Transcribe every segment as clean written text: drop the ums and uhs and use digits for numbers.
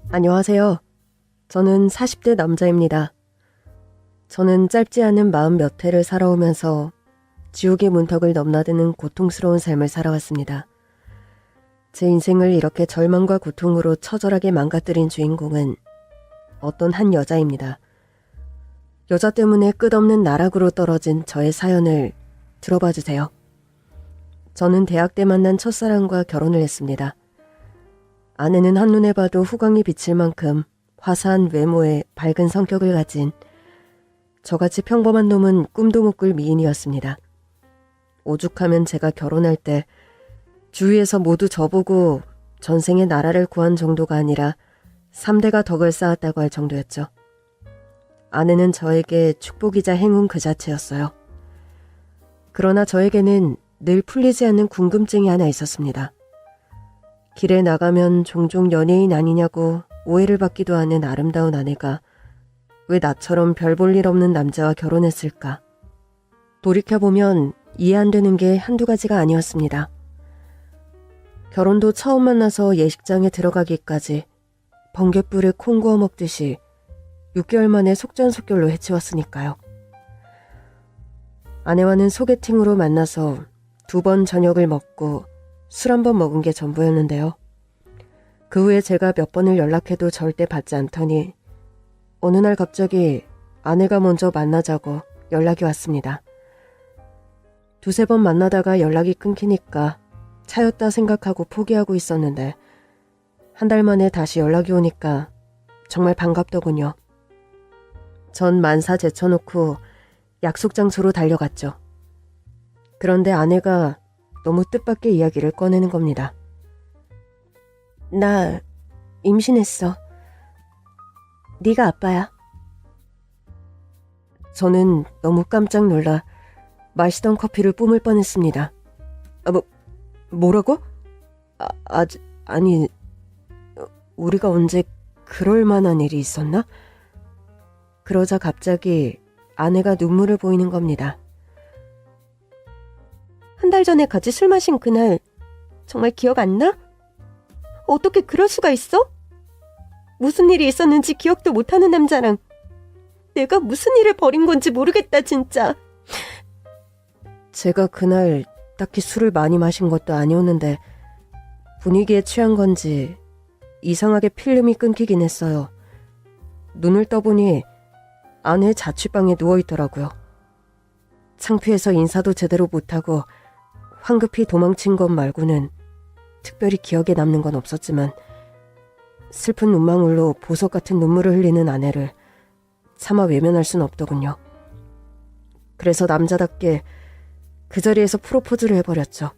안녕하세요. 저는 40대 남자입니다. 저는 짧지 않은 마음 몇 해를 살아오면서 지옥의 문턱을 넘나드는 고통스러운 삶을 살아왔습니다. 제 인생을 이렇게 절망과 고통으로 처절하게 망가뜨린 주인공은 어떤 한 여자입니다. 여자 때문에 끝없는 나락으로 떨어진 저의 사연을 들어봐 주세요. 저는 대학 때 만난 첫사랑과 결혼을 했습니다. 아내는 한눈에 봐도 후광이 비칠 만큼 화사한 외모에 밝은 성격을 가진 저같이 평범한 놈은 꿈도 못 꿀 미인이었습니다. 오죽하면 제가 결혼할 때 주위에서 모두 저보고 전생에 나라를 구한 정도가 아니라 3대가 덕을 쌓았다고 할 정도였죠. 아내는 저에게 축복이자 행운 그 자체였어요. 그러나 저에게는 늘 풀리지 않는 궁금증이 하나 있었습니다. 길에 나가면 종종 연예인 아니냐고 오해를 받기도 하는 아름다운 아내가 왜 나처럼 별 볼 일 없는 남자와 결혼했을까? 돌이켜보면 이해 안 되는 게 한두 가지가 아니었습니다. 결혼도 처음 만나서 예식장에 들어가기까지 번갯불에 콩 구워 먹듯이 6개월 만에 속전속결로 해치웠으니까요. 아내와는 소개팅으로 만나서 2번 저녁을 먹고 술 한 번 먹은 게 전부였는데요. 그 후에 제가 몇 번을 연락해도 절대 받지 않더니 어느 날 갑자기 아내가 먼저 만나자고 연락이 왔습니다. 2-3번 만나다가 연락이 끊기니까 차였다 생각하고 포기하고 있었는데 한 달 만에 다시 연락이 오니까 정말 반갑더군요. 전 만사 제쳐놓고 약속 장소로 달려갔죠. 그런데 아내가 너무 뜻밖의 이야기를 꺼내는 겁니다. 나 임신했어. 네가 아빠야. 저는 너무 깜짝 놀라 마시던 커피를 뿜을 뻔했습니다. 뭐라고? 아니, 우리가 언제 그럴 만한 일이 있었나? 그러자 갑자기 아내가 눈물을 보이는 겁니다. 한 달 전에 같이 술 마신 그날 정말 기억 안 나? 어떻게 그럴 수가 있어? 무슨 일이 있었는지 기억도 못하는 남자랑 내가 무슨 일을 벌인 건지 모르겠다 진짜. 제가 그날 딱히 술을 많이 마신 것도 아니었는데 분위기에 취한 건지 이상하게 필름이 끊기긴 했어요. 눈을 떠보니 아내의 자취방에 누워있더라고요. 창피해서 인사도 제대로 못하고 황급히 도망친 것 말고는 특별히 기억에 남는 건 없었지만 슬픈 눈망울로 보석 같은 눈물을 흘리는 아내를 차마 외면할 순 없더군요. 그래서 남자답게 그 자리에서 프로포즈를 해버렸죠.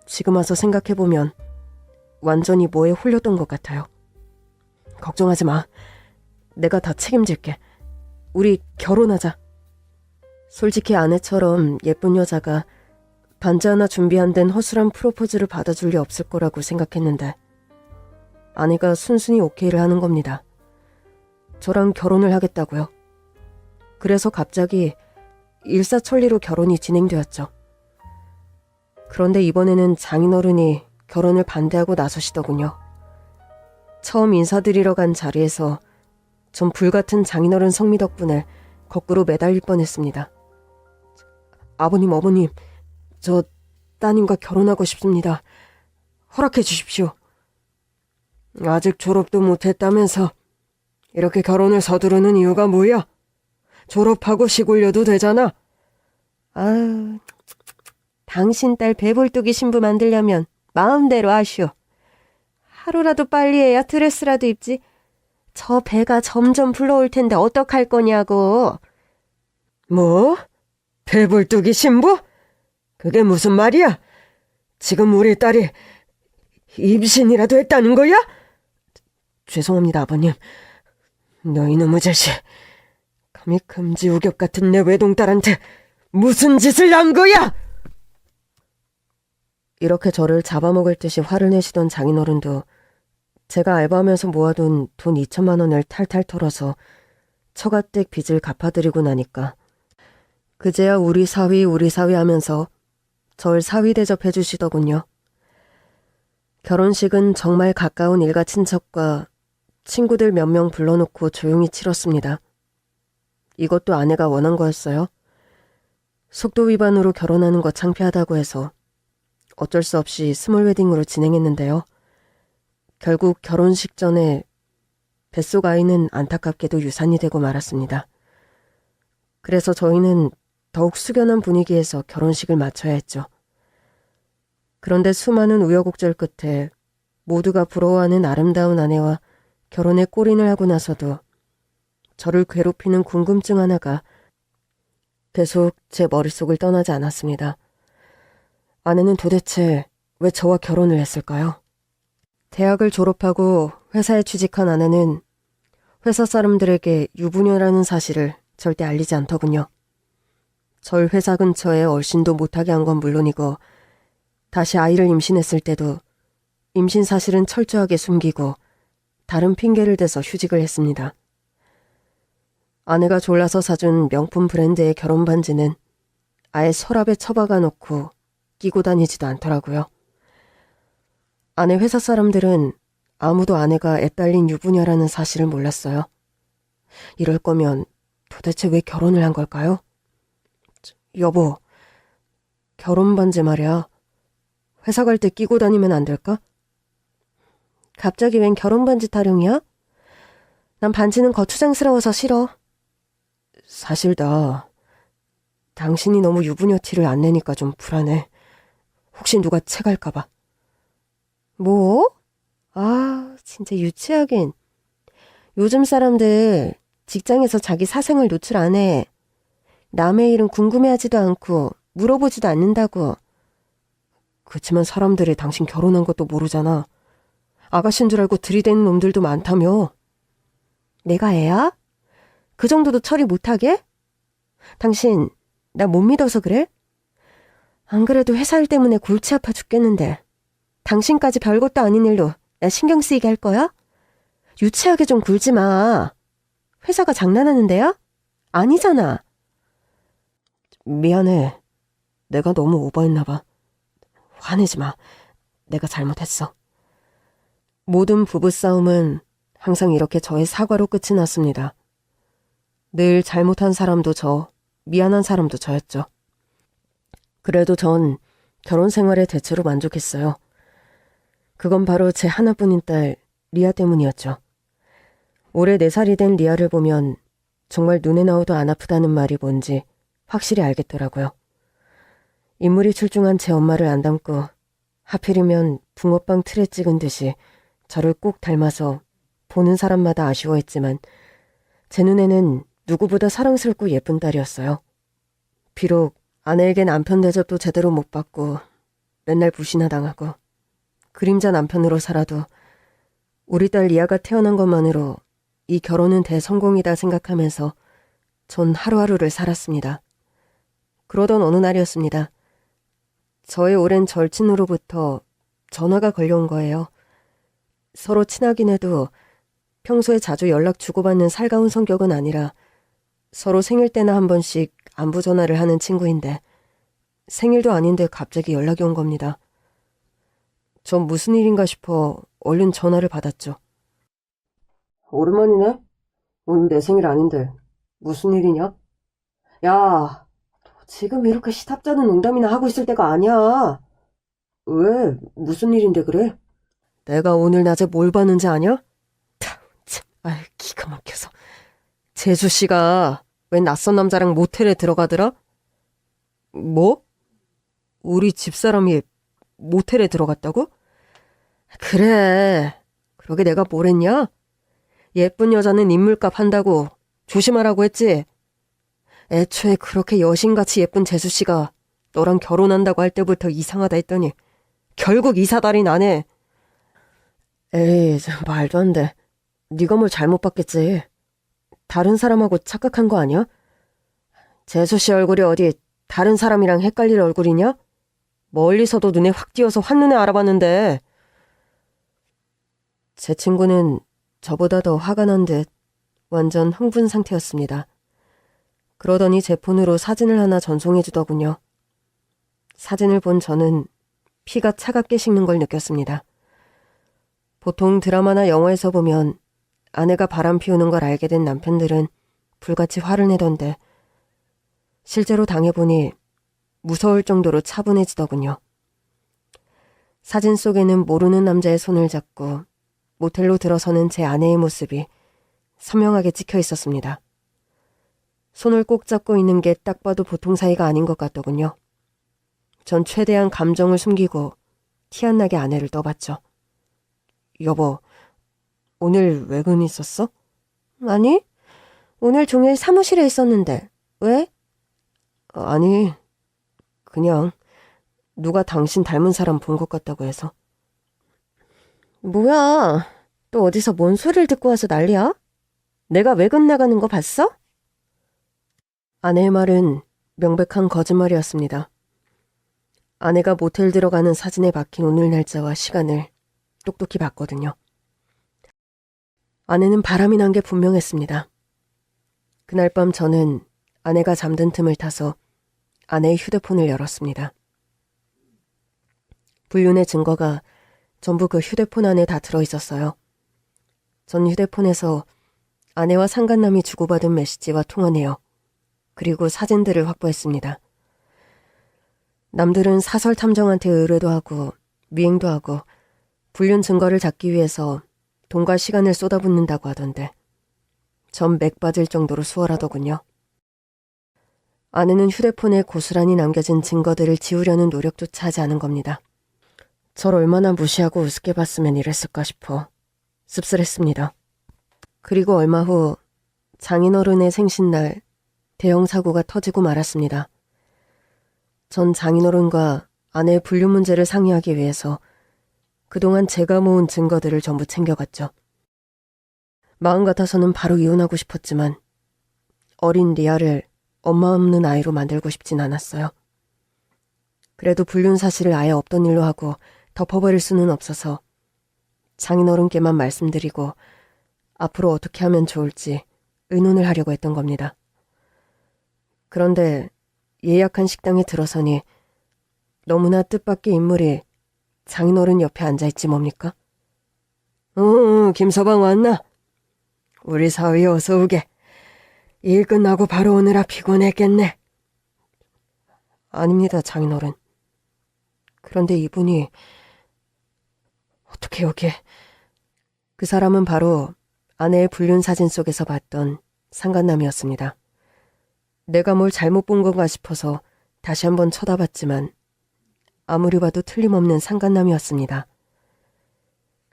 지금 와서 생각해보면 완전히 뭐에 홀렸던 것 같아요. 걱정하지 마. 내가 다 책임질게. 우리 결혼하자. 솔직히 아내처럼 예쁜 여자가 반지 하나 준비 안 된 허술한 프로포즈를 받아줄 리 없을 거라고 생각했는데 아내가 순순히 오케이를 하는 겁니다. 저랑 결혼을 하겠다고요. 그래서 갑자기 일사천리로 결혼이 진행되었죠. 그런데 이번에는 장인어른이 결혼을 반대하고 나서시더군요. 처음 인사드리러 간 자리에서 전 불같은 장인어른 성미 덕분에 거꾸로 매달릴 뻔했습니다. 아버님, 어머님, 저 따님과 결혼하고 싶습니다. 허락해 주십시오. 아직 졸업도 못했다면서 이렇게 결혼을 서두르는 이유가 뭐야? 졸업하고 시골려도 되잖아. 아유, 당신 딸 배불뚝이 신부 만들려면 마음대로 하시오. 하루라도 빨리 해야 드레스라도 입지. 저 배가 점점 불러올 텐데 어떡할 거냐고. 뭐? 배불뚝이 신부? 그게 무슨 말이야? 지금 우리 딸이 임신이라도 했다는 거야? 죄송합니다, 아버님. 너 이놈의 자식. 감히 금지우격 같은 내 외동딸한테 무슨 짓을 한 거야? 이렇게 저를 잡아먹을 듯이 화를 내시던 장인어른도 제가 알바하면서 모아둔 돈 2천만 원을 탈탈 털어서 처가댁 빚을 갚아드리고 나니까 그제야 우리 사위 하면서 절 사위 대접해 주시더군요. 결혼식은 정말 가까운 일가 친척과 친구들 몇 명 불러놓고 조용히 치렀습니다. 이것도 아내가 원한 거였어요. 속도 위반으로 결혼하는 거 창피하다고 해서 어쩔 수 없이 스몰 웨딩으로 진행했는데요. 결국 결혼식 전에 뱃속 아이는 안타깝게도 유산이 되고 말았습니다. 그래서 저희는 더욱 숙연한 분위기에서 결혼식을 마쳐야 했죠. 그런데 수많은 우여곡절 끝에 모두가 부러워하는 아름다운 아내와 결혼에 골인을 하고 나서도 저를 괴롭히는 궁금증 하나가 계속 제 머릿속을 떠나지 않았습니다. 아내는 도대체 왜 저와 결혼을 했을까요? 대학을 졸업하고 회사에 취직한 아내는 회사 사람들에게 유부녀라는 사실을 절대 알리지 않더군요. 절 회사 근처에 얼씬도 못하게 한 건 물론이고 다시 아이를 임신했을 때도 임신 사실은 철저하게 숨기고 다른 핑계를 대서 휴직을 했습니다. 아내가 졸라서 사준 명품 브랜드의 결혼 반지는 아예 서랍에 처박아 놓고 끼고 다니지도 않더라고요. 아내 회사 사람들은 아무도 아내가 애 딸린 유부녀라는 사실을 몰랐어요. 이럴 거면 도대체 왜 결혼을 한 걸까요? 여보, 결혼 반지 말이야. 회사 갈 때 끼고 다니면 안 될까? 갑자기 웬 결혼 반지 타령이야? 난 반지는 거추장스러워서 싫어. 사실 나 당신이 너무 유부녀 티를 안 내니까 좀 불안해. 혹시 누가 채갈까 봐. 뭐? 아, 진짜 유치하긴. 요즘 사람들 직장에서 자기 사생활 노출 안 해. 남의 일은 궁금해하지도 않고 물어보지도 않는다고. 그치만 사람들이 당신 결혼한 것도 모르잖아. 아가씨인 줄 알고 들이대는 놈들도 많다며. 내가 애야? 그 정도도 처리 못하게? 당신 나 못 믿어서 그래? 안 그래도 회사 일 때문에 골치 아파 죽겠는데 당신까지 별것도 아닌 일로 나 신경 쓰이게 할 거야? 유치하게 좀 굴지 마. 회사가 장난하는 데야? 아니잖아. 미안해. 내가 너무 오버했나 봐. 화내지 마. 내가 잘못했어. 모든 부부싸움은 항상 이렇게 저의 사과로 끝이 났습니다. 늘 잘못한 사람도 저, 미안한 사람도 저였죠. 그래도 전 결혼 생활에 대체로 만족했어요. 그건 바로 제 하나뿐인 딸 리아 때문이었죠. 올해 4살이 된 리아를 보면 정말 눈에 나오도 안 아프다는 말이 뭔지 확실히 알겠더라고요. 인물이 출중한 제 엄마를 안 닮고 하필이면 붕어빵 틀에 찍은 듯이 저를 꼭 닮아서 보는 사람마다 아쉬워했지만 제 눈에는 누구보다 사랑스럽고 예쁜 딸이었어요. 비록 아내에게 남편 대접도 제대로 못 받고 맨날 부시나 당하고 그림자 남편으로 살아도 우리 딸 리아가 태어난 것만으로 이 결혼은 대성공이다 생각하면서 전 하루하루를 살았습니다. 그러던 어느 날이었습니다. 저의 오랜 절친으로부터 전화가 걸려온 거예요. 서로 친하긴 해도 평소에 자주 연락 주고받는 살가운 성격은 아니라 서로 생일 때나 한 번씩 안부 전화를 하는 친구인데 생일도 아닌데 갑자기 연락이 온 겁니다. 전 무슨 일인가 싶어 얼른 전화를 받았죠. 오랜만이네? 오늘 내 생일 아닌데 무슨 일이냐? 야, 지금 이렇게 시답잖은 농담이나 하고 있을 때가 아니야. 왜? 무슨 일인데 그래? 내가 오늘 낮에 뭘 봤는지 아냐? 아유, 기가 막혀서. 재수씨가 웬 낯선 남자랑 모텔에 들어가더라? 뭐? 우리 집사람이 모텔에 들어갔다고? 그래. 그러게 내가 뭘 했냐? 예쁜 여자는 인물값 한다고 조심하라고 했지? 애초에 그렇게 여신같이 예쁜 재수씨가 너랑 결혼한다고 할 때부터 이상하다 했더니 결국 이사달이 나네. 에이, 말도 안 돼. 네가 뭘 잘못 봤겠지. 다른 사람하고 착각한 거 아니야? 재수씨 얼굴이 어디 다른 사람이랑 헷갈릴 얼굴이냐? 멀리서도 눈에 확 띄어서 한눈에 알아봤는데. 제 친구는 저보다 더 화가 난 듯 완전 흥분 상태였습니다. 그러더니 제 폰으로 사진을 하나 전송해 주더군요. 사진을 본 저는 피가 차갑게 식는 걸 느꼈습니다. 보통 드라마나 영화에서 보면 아내가 바람 피우는 걸 알게 된 남편들은 불같이 화를 내던데 실제로 당해보니 무서울 정도로 차분해지더군요. 사진 속에는 모르는 남자의 손을 잡고 모텔로 들어서는 제 아내의 모습이 선명하게 찍혀 있었습니다. 손을 꼭 잡고 있는 게 딱 봐도 보통 사이가 아닌 것 같더군요. 전 최대한 감정을 숨기고 티 안 나게 아내를 떠봤죠. 여보, 오늘 외근 있었어? 아니, 오늘 종일 사무실에 있었는데. 왜? 아니, 그냥 누가 당신 닮은 사람 본 것 같다고 해서. 뭐야, 또 어디서 뭔 소리를 듣고 와서 난리야? 내가 외근 나가는 거 봤어? 아내의 말은 명백한 거짓말이었습니다. 아내가 모텔 들어가는 사진에 박힌 오늘 날짜와 시간을 똑똑히 봤거든요. 아내는 바람이 난 게 분명했습니다. 그날 밤 저는 아내가 잠든 틈을 타서 아내의 휴대폰을 열었습니다. 불륜의 증거가 전부 그 휴대폰 안에 다 들어있었어요. 전 휴대폰에서 아내와 상간남이 주고받은 메시지와 통화 내역, 그리고 사진들을 확보했습니다. 남들은 사설 탐정한테 의뢰도 하고 미행도 하고 불륜 증거를 잡기 위해서 돈과 시간을 쏟아붓는다고 하던데 전 맥 빠질 정도로 수월하더군요. 아내는 휴대폰에 고스란히 남겨진 증거들을 지우려는 노력조차 하지 않은 겁니다. 절 얼마나 무시하고 우습게 봤으면 이랬을까 싶어 씁쓸했습니다. 그리고 얼마 후 장인어른의 생신날 대형 사고가 터지고 말았습니다. 전 장인어른과 아내의 불륜 문제를 상의하기 위해서 그동안 제가 모은 증거들을 전부 챙겨갔죠. 마음 같아서는 바로 이혼하고 싶었지만 어린 리아를 엄마 없는 아이로 만들고 싶진 않았어요. 그래도 불륜 사실을 아예 없던 일로 하고 덮어버릴 수는 없어서 장인어른께만 말씀드리고 앞으로 어떻게 하면 좋을지 의논을 하려고 했던 겁니다. 그런데 예약한 식당에 들어서니 너무나 뜻밖의 인물이 장인어른 옆에 앉아있지 뭡니까? 김서방 왔나? 우리 사위 어서 오게. 일 끝나고 바로 오느라 피곤했겠네. 아닙니다, 장인어른. 그런데 이분이 어떻게 여기에? 그 사람은 바로 아내의 불륜 사진 속에서 봤던 상간남이었습니다. 내가 뭘 잘못 본 건가 싶어서 다시 한번 쳐다봤지만 아무리 봐도 틀림없는 상간남이었습니다.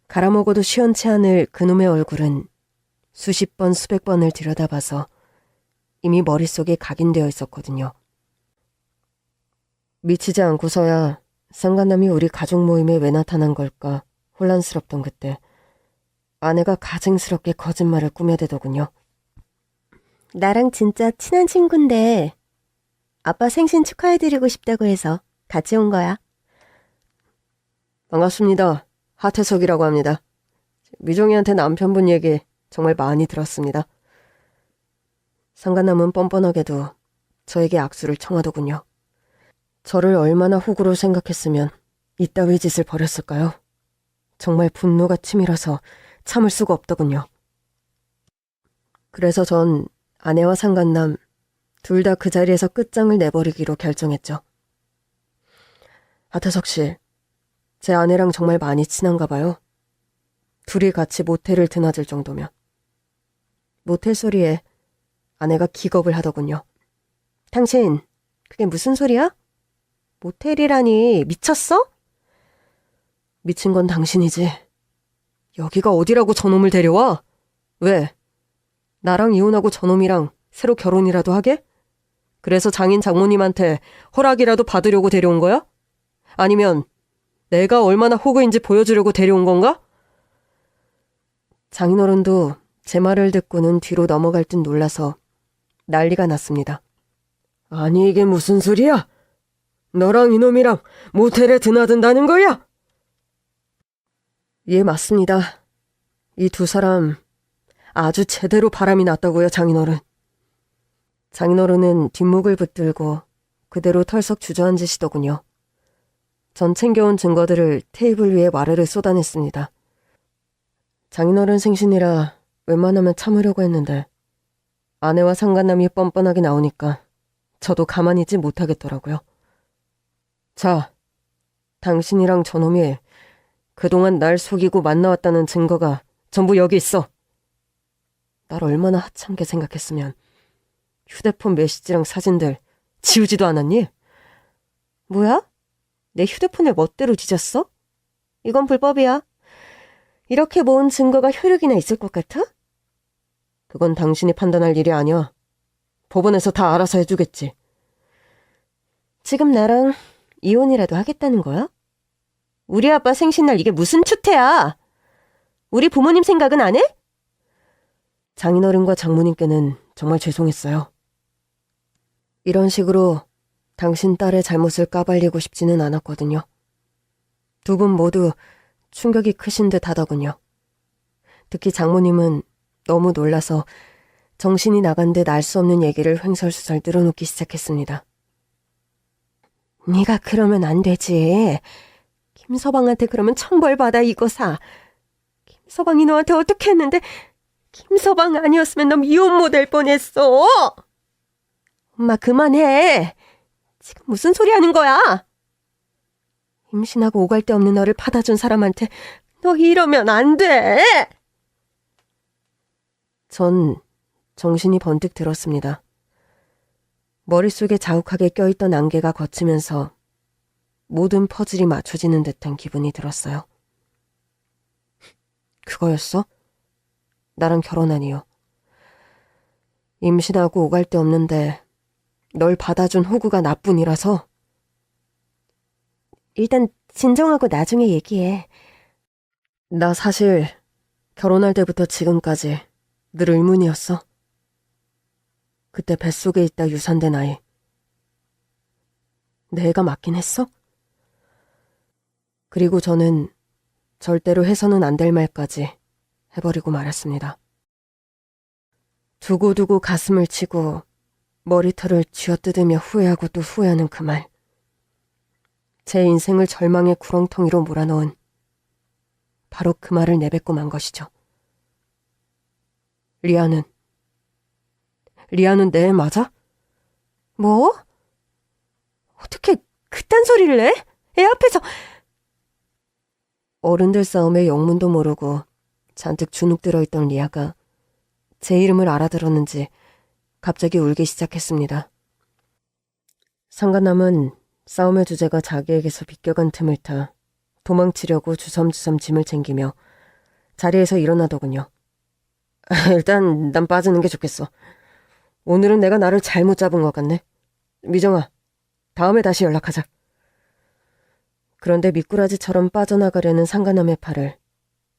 갈아먹어도 시원치 않을 그놈의 얼굴은 수십 번 수백 번을 들여다봐서 이미 머릿속에 각인되어 있었거든요. 미치지 않고서야 상간남이 우리 가족 모임에 왜 나타난 걸까 혼란스럽던 그때 아내가 가증스럽게 거짓말을 꾸며대더군요. 나랑 진짜 친한 친구인데 아빠 생신 축하해드리고 싶다고 해서 같이 온 거야. 반갑습니다. 하태석이라고 합니다. 미정이한테 남편분 얘기 정말 많이 들었습니다. 상간남은 뻔뻔하게도 저에게 악수를 청하더군요. 저를 얼마나 호구로 생각했으면 이따위 짓을 벌였을까요? 정말 분노가 치밀어서 참을 수가 없더군요. 그래서 전 아내와 상간남 둘 다 그 자리에서 끝장을 내버리기로 결정했죠. 하태석 씨, 제 아내랑 정말 많이 친한가 봐요. 둘이 같이 모텔을 드나들 정도면. 모텔 소리에 아내가 기겁을 하더군요. 당신, 그게 무슨 소리야? 모텔이라니 미쳤어? 미친 건 당신이지. 여기가 어디라고 저놈을 데려와? 왜? 나랑 이혼하고 저놈이랑 새로 결혼이라도 하게? 그래서 장인 장모님한테 허락이라도 받으려고 데려온 거야? 아니면 내가 얼마나 호구인지 보여주려고 데려온 건가? 장인어른도 제 말을 듣고는 뒤로 넘어갈 듯 놀라서 난리가 났습니다. 아니 이게 무슨 소리야? 너랑 이놈이랑 모텔에 드나든다는 거야? 예, 맞습니다. 이 두 사람 아주 제대로 바람이 났다고요, 장인어른. 장인어른은 뒷목을 붙들고 그대로 털썩 주저앉으시더군요. 전 챙겨온 증거들을 테이블 위에 와르르 쏟아냈습니다. 장인어른 생신이라 웬만하면 참으려고 했는데 아내와 상간남이 뻔뻔하게 나오니까 저도 가만히 있지 못하겠더라고요. 자, 당신이랑 저놈이 그동안 날 속이고 만나왔다는 증거가 전부 여기 있어. 날 얼마나 하찮게 생각했으면 휴대폰 메시지랑 사진들 지우지도 않았니? 뭐야? 내 휴대폰을 멋대로 뒤졌어? 이건 불법이야. 이렇게 모은 증거가 효력이나 있을 것 같아? 그건 당신이 판단할 일이 아니야. 법원에서 다 알아서 해주겠지. 지금 나랑 이혼이라도 하겠다는 거야? 우리 아빠 생신날 이게 무슨 추태야? 우리 부모님 생각은 안 해? 장인어른과 장모님께는 정말 죄송했어요. 이런 식으로 당신 딸의 잘못을 까발리고 싶지는 않았거든요. 두 분 모두 충격이 크신 듯 하더군요. 특히 장모님은 너무 놀라서 정신이 나간 듯 알 수 없는 얘기를 횡설수설 늘어놓기 시작했습니다. 네가 그러면 안 되지. 김서방한테 그러면 청벌받아 이거사. 김서방이 너한테 어떻게 했는데 김서방 아니었으면 너 미혼 못 될 뻔했어. 엄마 그만해. 지금 무슨 소리 하는 거야? 임신하고 오갈 데 없는 너를 받아준 사람한테 너 이러면 안 돼. 전 정신이 번뜩 들었습니다. 머릿속에 자욱하게 껴있던 안개가 걷히면서 모든 퍼즐이 맞춰지는 듯한 기분이 들었어요. 그거였어? 나랑 결혼하니요. 임신하고 오갈 데 없는데 널 받아준 호구가 나뿐이라서? 일단 진정하고 나중에 얘기해. 나 사실 결혼할 때부터 지금까지 늘 의문이었어. 그때 뱃속에 있다 유산된 아이. 내 애가 맞긴 했어? 그리고 저는 절대로 해서는 안 될 말까지 해버리고 말았습니다. 두고두고 가슴을 치고 머리털을 쥐어뜯으며 후회하고 또 후회하는 그 말. 제 인생을 절망의 구렁텅이로 몰아넣은 바로 그 말을 내뱉고 만 것이죠. 리아는 내 애 맞아? 뭐? 어떻게 그딴 소리를 해? 애 앞에서. 어른들 싸움에 영문도 모르고 잔뜩 주눅 들어있던 리아가 제 이름을 알아들었는지 갑자기 울기 시작했습니다. 상간남은 싸움의 주제가 자기에게서 비껴간 틈을 타 도망치려고 주섬주섬 짐을 챙기며 자리에서 일어나더군요. 일단 난 빠지는 게 좋겠어. 오늘은 내가 나를 잘못 잡은 것 같네. 미정아, 다음에 다시 연락하자. 그런데 미꾸라지처럼 빠져나가려는 상간남의 팔을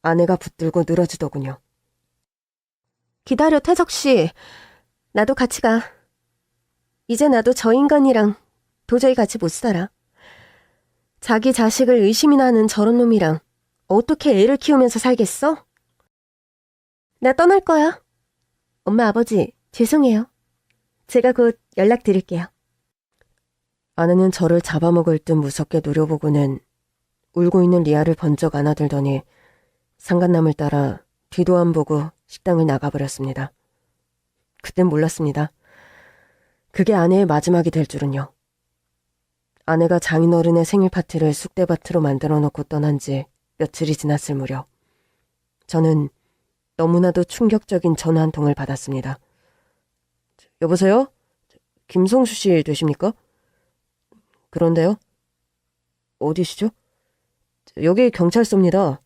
아내가 붙들고 늘어지더군요. 기다려, 태석씨. 나도 같이 가. 이제 나도 저 인간이랑 도저히 같이 못 살아. 자기 자식을 의심이나 하는 저런 놈이랑 어떻게 애를 키우면서 살겠어? 나 떠날 거야. 엄마, 아버지, 죄송해요. 제가 곧 연락드릴게요. 아내는 저를 잡아먹을 듯 무섭게 노려보고는 울고 있는 리아를 번쩍 안아들더니 상간남을 따라 뒤도 안 보고 식당을 나가버렸습니다. 그땐 몰랐습니다. 그게 아내의 마지막이 될 줄은요. 아내가 장인어른의 생일 파티를 쑥대밭으로 만들어 놓고 떠난 지 며칠이 지났을 무렵 저는 너무나도 충격적인 전화 한 통을 받았습니다. 여보세요? 김성수 씨 되십니까? 그런데요? 어디시죠? 여기 경찰서입니다.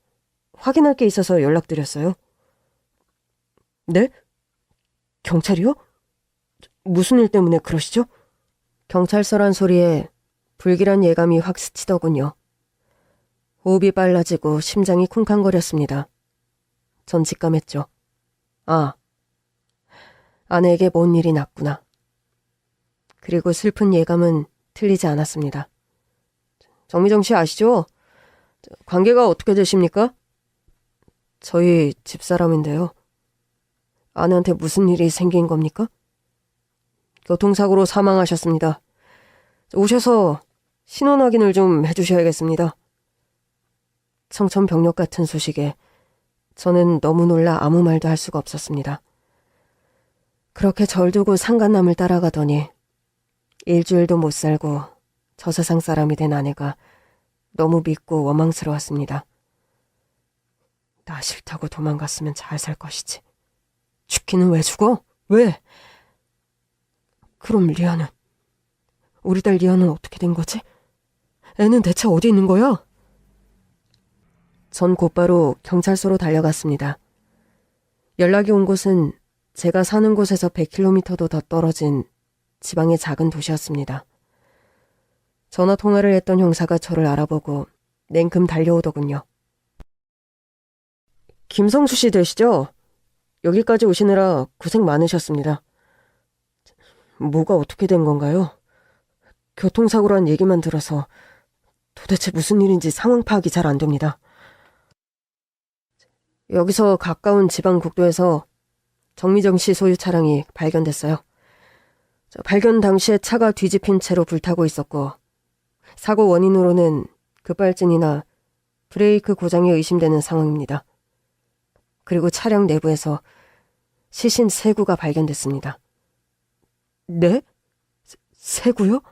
확인할 게 있어서 연락드렸어요. 네? 경찰이요? 무슨 일 때문에 그러시죠? 경찰서란 소리에 불길한 예감이 확 스치더군요. 호흡이 빨라지고 심장이 쿵쾅거렸습니다. 전 직감했죠. 아, 아내에게 뭔 일이 났구나. 그리고 슬픈 예감은 틀리지 않았습니다. 정미정 씨 아시죠? 관계가 어떻게 되십니까? 저희 집사람인데요. 아내한테 무슨 일이 생긴 겁니까? 교통사고로 사망하셨습니다. 오셔서 신원 확인을 좀 해주셔야겠습니다. 청천벽력 같은 소식에 저는 너무 놀라 아무 말도 할 수가 없었습니다. 그렇게 절 두고 상간남을 따라가더니 일주일도 못 살고 저 세상 사람이 된 아내가 너무 믿고 원망스러웠습니다. 나 싫다고 도망갔으면 잘 살 것이지. 죽기는 왜 죽어? 왜? 그럼 리아는? 우리 딸 리아는 어떻게 된 거지? 애는 대체 어디 있는 거야? 전 곧바로 경찰서로 달려갔습니다. 연락이 온 곳은 제가 사는 곳에서 100km도 더 떨어진 지방의 작은 도시였습니다. 전화 통화를 했던 형사가 저를 알아보고 냉큼 달려오더군요. 김성수 씨 되시죠? 여기까지 오시느라 고생 많으셨습니다. 뭐가 어떻게 된 건가요? 교통사고란 얘기만 들어서 도대체 무슨 일인지 상황 파악이 잘 안 됩니다. 여기서 가까운 지방 국도에서 정미정 씨 소유 차량이 발견됐어요. 발견 당시에 차가 뒤집힌 채로 불타고 있었고 사고 원인으로는 급발진이나 브레이크 고장이 의심되는 상황입니다. 그리고 차량 내부에서 시신 3구가 발견됐습니다. 네? 세구요?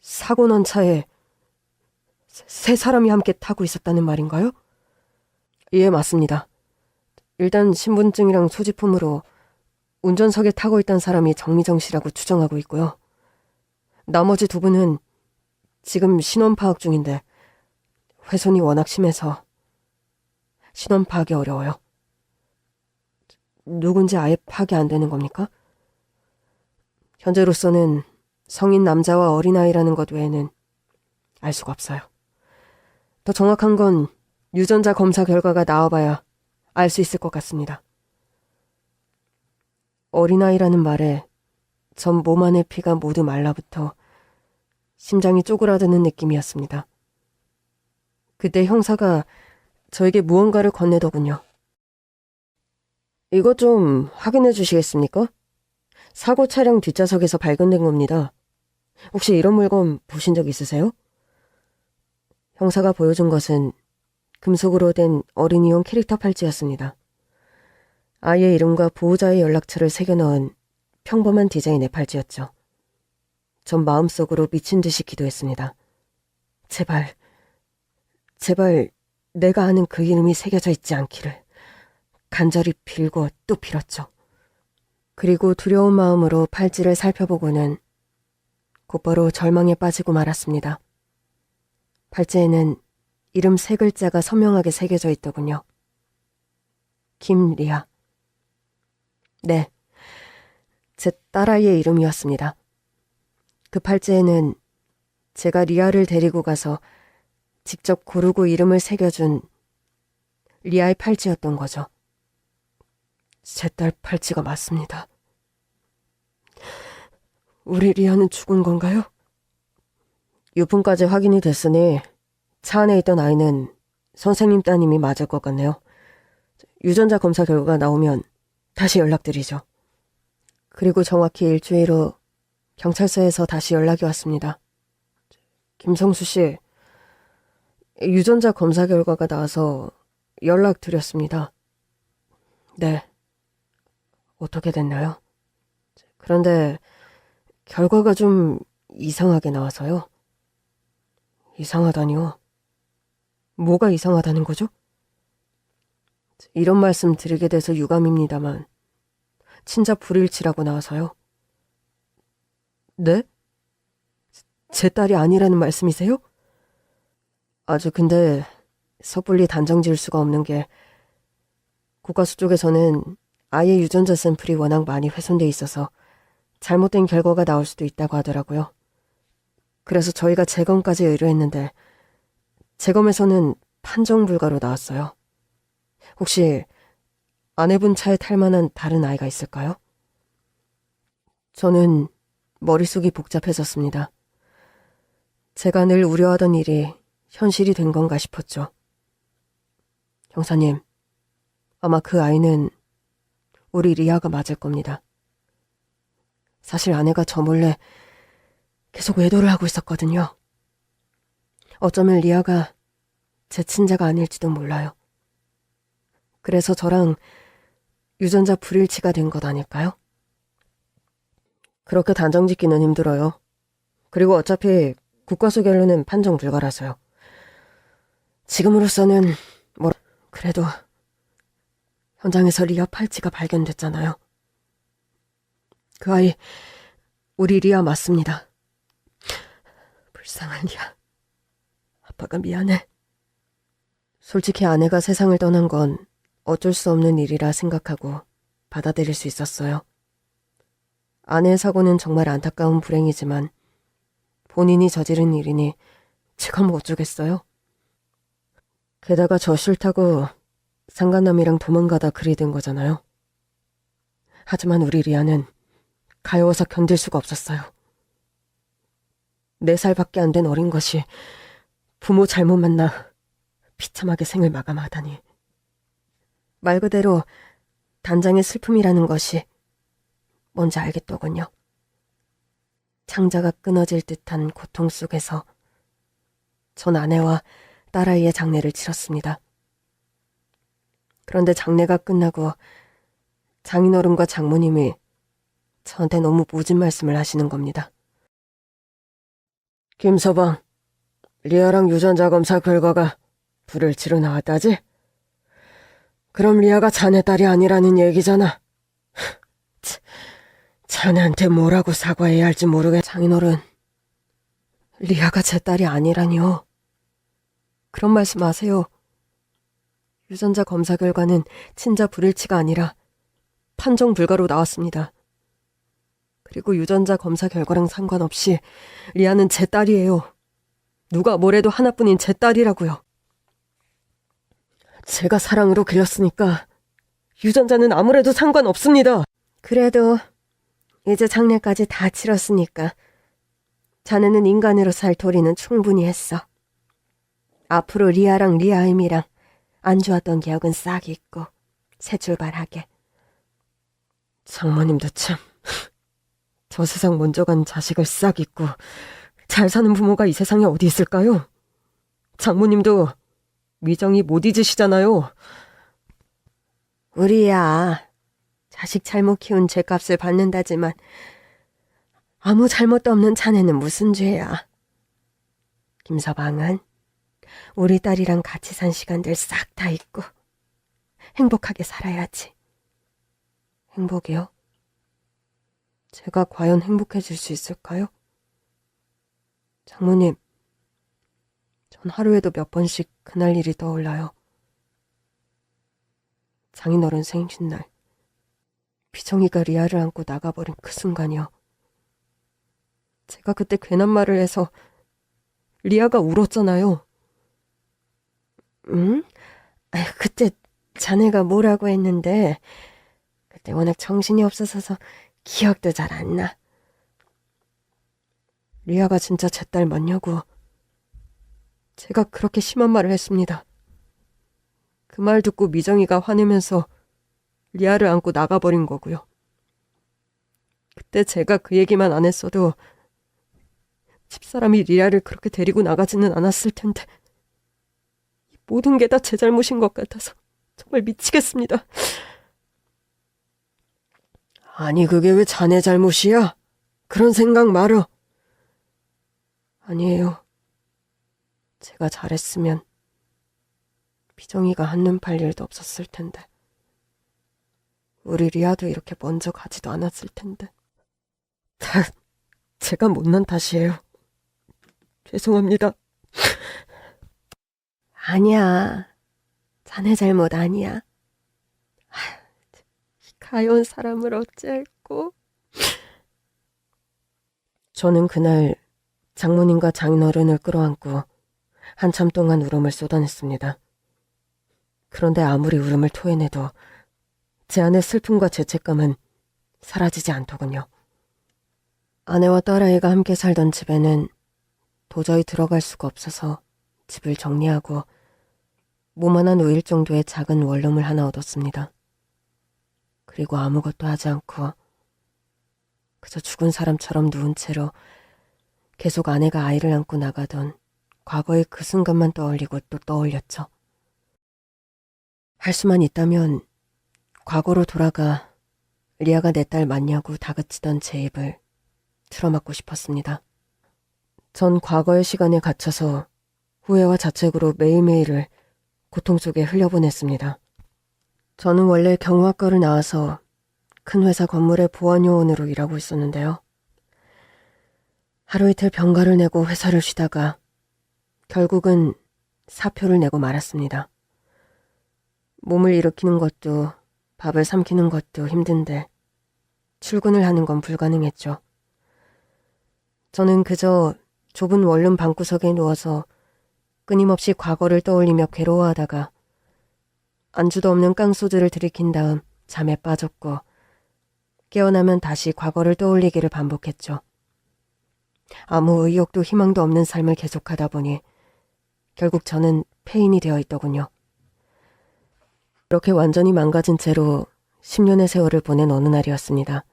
사고 난 차에 3사람이 함께 타고 있었다는 말인가요? 예, 맞습니다. 일단 신분증이랑 소지품으로 운전석에 타고 있던 사람이 정미정 씨라고 추정하고 있고요. 나머지 2분은 지금 신원 파악 중인데 훼손이 워낙 심해서 신원 파악이 어려워요. 누군지 아예 파악이 안 되는 겁니까? 현재로서는 성인 남자와 어린아이라는 것 외에는 알 수가 없어요. 더 정확한 건 유전자 검사 결과가 나와봐야 알 수 있을 것 같습니다. 어린아이라는 말에 전 몸 안의 피가 모두 말라붙어 심장이 쪼그라드는 느낌이었습니다. 그때 형사가 저에게 무언가를 건네더군요. 이것 좀 확인해 주시겠습니까? 사고 차량 뒷좌석에서 발견된 겁니다. 혹시 이런 물건 보신 적 있으세요? 형사가 보여준 것은 금속으로 된 어린이용 캐릭터 팔찌였습니다. 아이의 이름과 보호자의 연락처를 새겨넣은 평범한 디자인의 팔찌였죠. 전 마음속으로 미친 듯이 기도했습니다. 제발 내가 아는 그 이름이 새겨져 있지 않기를 간절히 빌고 또 빌었죠. 그리고 두려운 마음으로 팔찌를 살펴보고는 곧바로 절망에 빠지고 말았습니다. 팔찌에는 이름 3글자가 선명하게 새겨져 있더군요. 김리아. 네, 제 딸아이의 이름이었습니다. 그 팔찌에는 제가 리아를 데리고 가서 직접 고르고 이름을 새겨준 리아의 팔찌였던 거죠. 제 딸 팔찌가 맞습니다. 우리 리아는 죽은 건가요? 유품까지 확인이 됐으니 차 안에 있던 아이는 선생님 따님이 맞을 것 같네요. 유전자 검사 결과가 나오면 다시 연락드리죠. 그리고 정확히 일주일 후 경찰서에서 다시 연락이 왔습니다. 김성수 씨, 유전자 검사 결과가 나와서 연락드렸습니다. 네. 어떻게 됐나요? 그런데 결과가 좀 이상하게 나와서요. 이상하다니요? 뭐가 이상하다는 거죠? 이런 말씀 드리게 돼서 유감입니다만 친자 불일치라고 나와서요. 네? 제 딸이 아니라는 말씀이세요? 근데 섣불리 단정 지을 수가 없는 게 국가수 쪽에서는 아이의 유전자 샘플이 워낙 많이 훼손돼 있어서 잘못된 결과가 나올 수도 있다고 하더라고요. 그래서 저희가 재검까지 의뢰했는데 재검에서는 판정 불가로 나왔어요. 혹시 아내분 차에 탈 만한 다른 아이가 있을까요? 저는 머릿속이 복잡해졌습니다. 제가 늘 우려하던 일이 현실이 된 건가 싶었죠. 형사님, 아마 그 아이는 우리 리아가 맞을 겁니다. 사실 아내가 저 몰래 계속 외도를 하고 있었거든요. 어쩌면 리아가 제 친자가 아닐지도 몰라요. 그래서 저랑 유전자 불일치가 된 것 아닐까요? 그렇게 단정 짓기는 힘들어요. 그리고 어차피 국과수 결론은 판정 불가라서요. 지금으로서는 그래도 현장에서 리아 팔찌가 발견됐잖아요. 그 아이 우리 리아 맞습니다. 불쌍한 리아. 아빠가 미안해. 솔직히 아내가 세상을 떠난 건 어쩔 수 없는 일이라 생각하고 받아들일 수 있었어요. 아내의 사고는 정말 안타까운 불행이지만 본인이 저지른 일이니 제가 뭐 어쩌겠어요. 게다가 저 싫다고 상간남이랑 도망가다 그리 된 거잖아요. 하지만 우리 리아는 가여워서 견딜 수가 없었어요. 4살밖에 안 된 어린 것이 부모 잘못 만나 비참하게 생을 마감하다니. 말 그대로 단장의 슬픔이라는 것이 뭔지 알겠더군요. 창자가 끊어질 듯한 고통 속에서 전 아내와 딸아이의 장례를 치렀습니다. 그런데 장례가 끝나고 장인어른과 장모님이 저한테 너무 모진 말씀을 하시는 겁니다. 김서방, 리아랑 유전자 검사 결과가 불일치로 나왔다지? 그럼 리아가 자네 딸이 아니라는 얘기잖아. 자네한테 뭐라고 사과해야 할지 모르겠... 장인어른, 리아가 제 딸이 아니라니요. 그런 말씀 마세요. 유전자 검사 결과는 친자 불일치가 아니라 판정 불가로 나왔습니다. 그리고 유전자 검사 결과랑 상관없이 리아는 제 딸이에요. 누가 뭐래도 하나뿐인 제 딸이라고요. 제가 사랑으로 길렀으니까 유전자는 아무래도 상관없습니다. 그래도 이제 장례까지 다 치렀으니까 자네는 인간으로 살 도리는 충분히 했어. 앞으로 리아랑 리아임이랑 안 좋았던 기억은 싹 잊고 새 출발하게. 장모님도 참... 저 세상 먼저 간 자식을 싹 잊고 잘 사는 부모가 이 세상에 어디 있을까요? 장모님도 미정이 못 잊으시잖아요. 우리야 자식 잘못 키운 죄값을 받는다지만 아무 잘못도 없는 자네는 무슨 죄야. 김서방은 우리 딸이랑 같이 산 시간들 싹 다 잊고 행복하게 살아야지. 행복이요? 제가 과연 행복해질 수 있을까요? 장모님, 전 하루에도 몇 번씩 그날 일이 떠올라요. 장인어른 생신날, 비정이가 리아를 안고 나가버린 그 순간이요. 제가 그때 괜한 말을 해서 리아가 울었잖아요. 응? 그때 자네가 뭐라고 했는데 그때 워낙 정신이 없어서 기억도 잘 안 나. 리아가 진짜 제 딸 맞냐고. 제가 그렇게 심한 말을 했습니다. 그 말 듣고 미정이가 화내면서 리아를 안고 나가버린 거고요. 그때 제가 그 얘기만 안 했어도 집사람이 리아를 그렇게 데리고 나가지는 않았을 텐데 이 모든 게 다 제 잘못인 것 같아서 정말 미치겠습니다. 아니 그게 왜 자네 잘못이야? 그런 생각 말어. 아니에요. 제가 잘했으면 비정이가 한눈 팔 일도 없었을 텐데 우리 리아도 이렇게 먼저 가지도 않았을 텐데 다 제가 못난 탓이에요. 죄송합니다. 아니야. 자네 잘못 아니야. 가여운 사람을 어찌할꼬. 저는 그날 장모님과 장인어른을 끌어안고 한참 동안 울음을 쏟아냈습니다. 그런데 아무리 울음을 토해내도 제 안의 슬픔과 죄책감은 사라지지 않더군요. 아내와 딸아이가 함께 살던 집에는 도저히 들어갈 수가 없어서 집을 정리하고 모만한 우일 정도의 작은 원룸을 하나 얻었습니다. 그리고 아무것도 하지 않고 그저 죽은 사람처럼 누운 채로 계속 아내가 아이를 안고 나가던 과거의 그 순간만 떠올리고 또 떠올렸죠. 할 수만 있다면 과거로 돌아가 리아가 내 딸 맞냐고 다그치던 제 입을 틀어막고 싶었습니다. 전 과거의 시간에 갇혀서 후회와 자책으로 매일매일을 고통 속에 흘려보냈습니다. 저는 원래 경호학과를 나와서 큰 회사 건물의 보안요원으로 일하고 있었는데요. 하루 이틀 병가를 내고 회사를 쉬다가 결국은 사표를 내고 말았습니다. 몸을 일으키는 것도 밥을 삼키는 것도 힘든데 출근을 하는 건 불가능했죠. 저는 그저 좁은 원룸 방구석에 누워서 끊임없이 과거를 떠올리며 괴로워하다가 안주도 없는 깡소주를 들이킨 다음 잠에 빠졌고 깨어나면 다시 과거를 떠올리기를 반복했죠. 아무 의욕도 희망도 없는 삶을 계속하다 보니 결국 저는 폐인이 되어 있더군요. 그렇게 완전히 망가진 채로 10년의 세월을 보낸 어느 날이었습니다.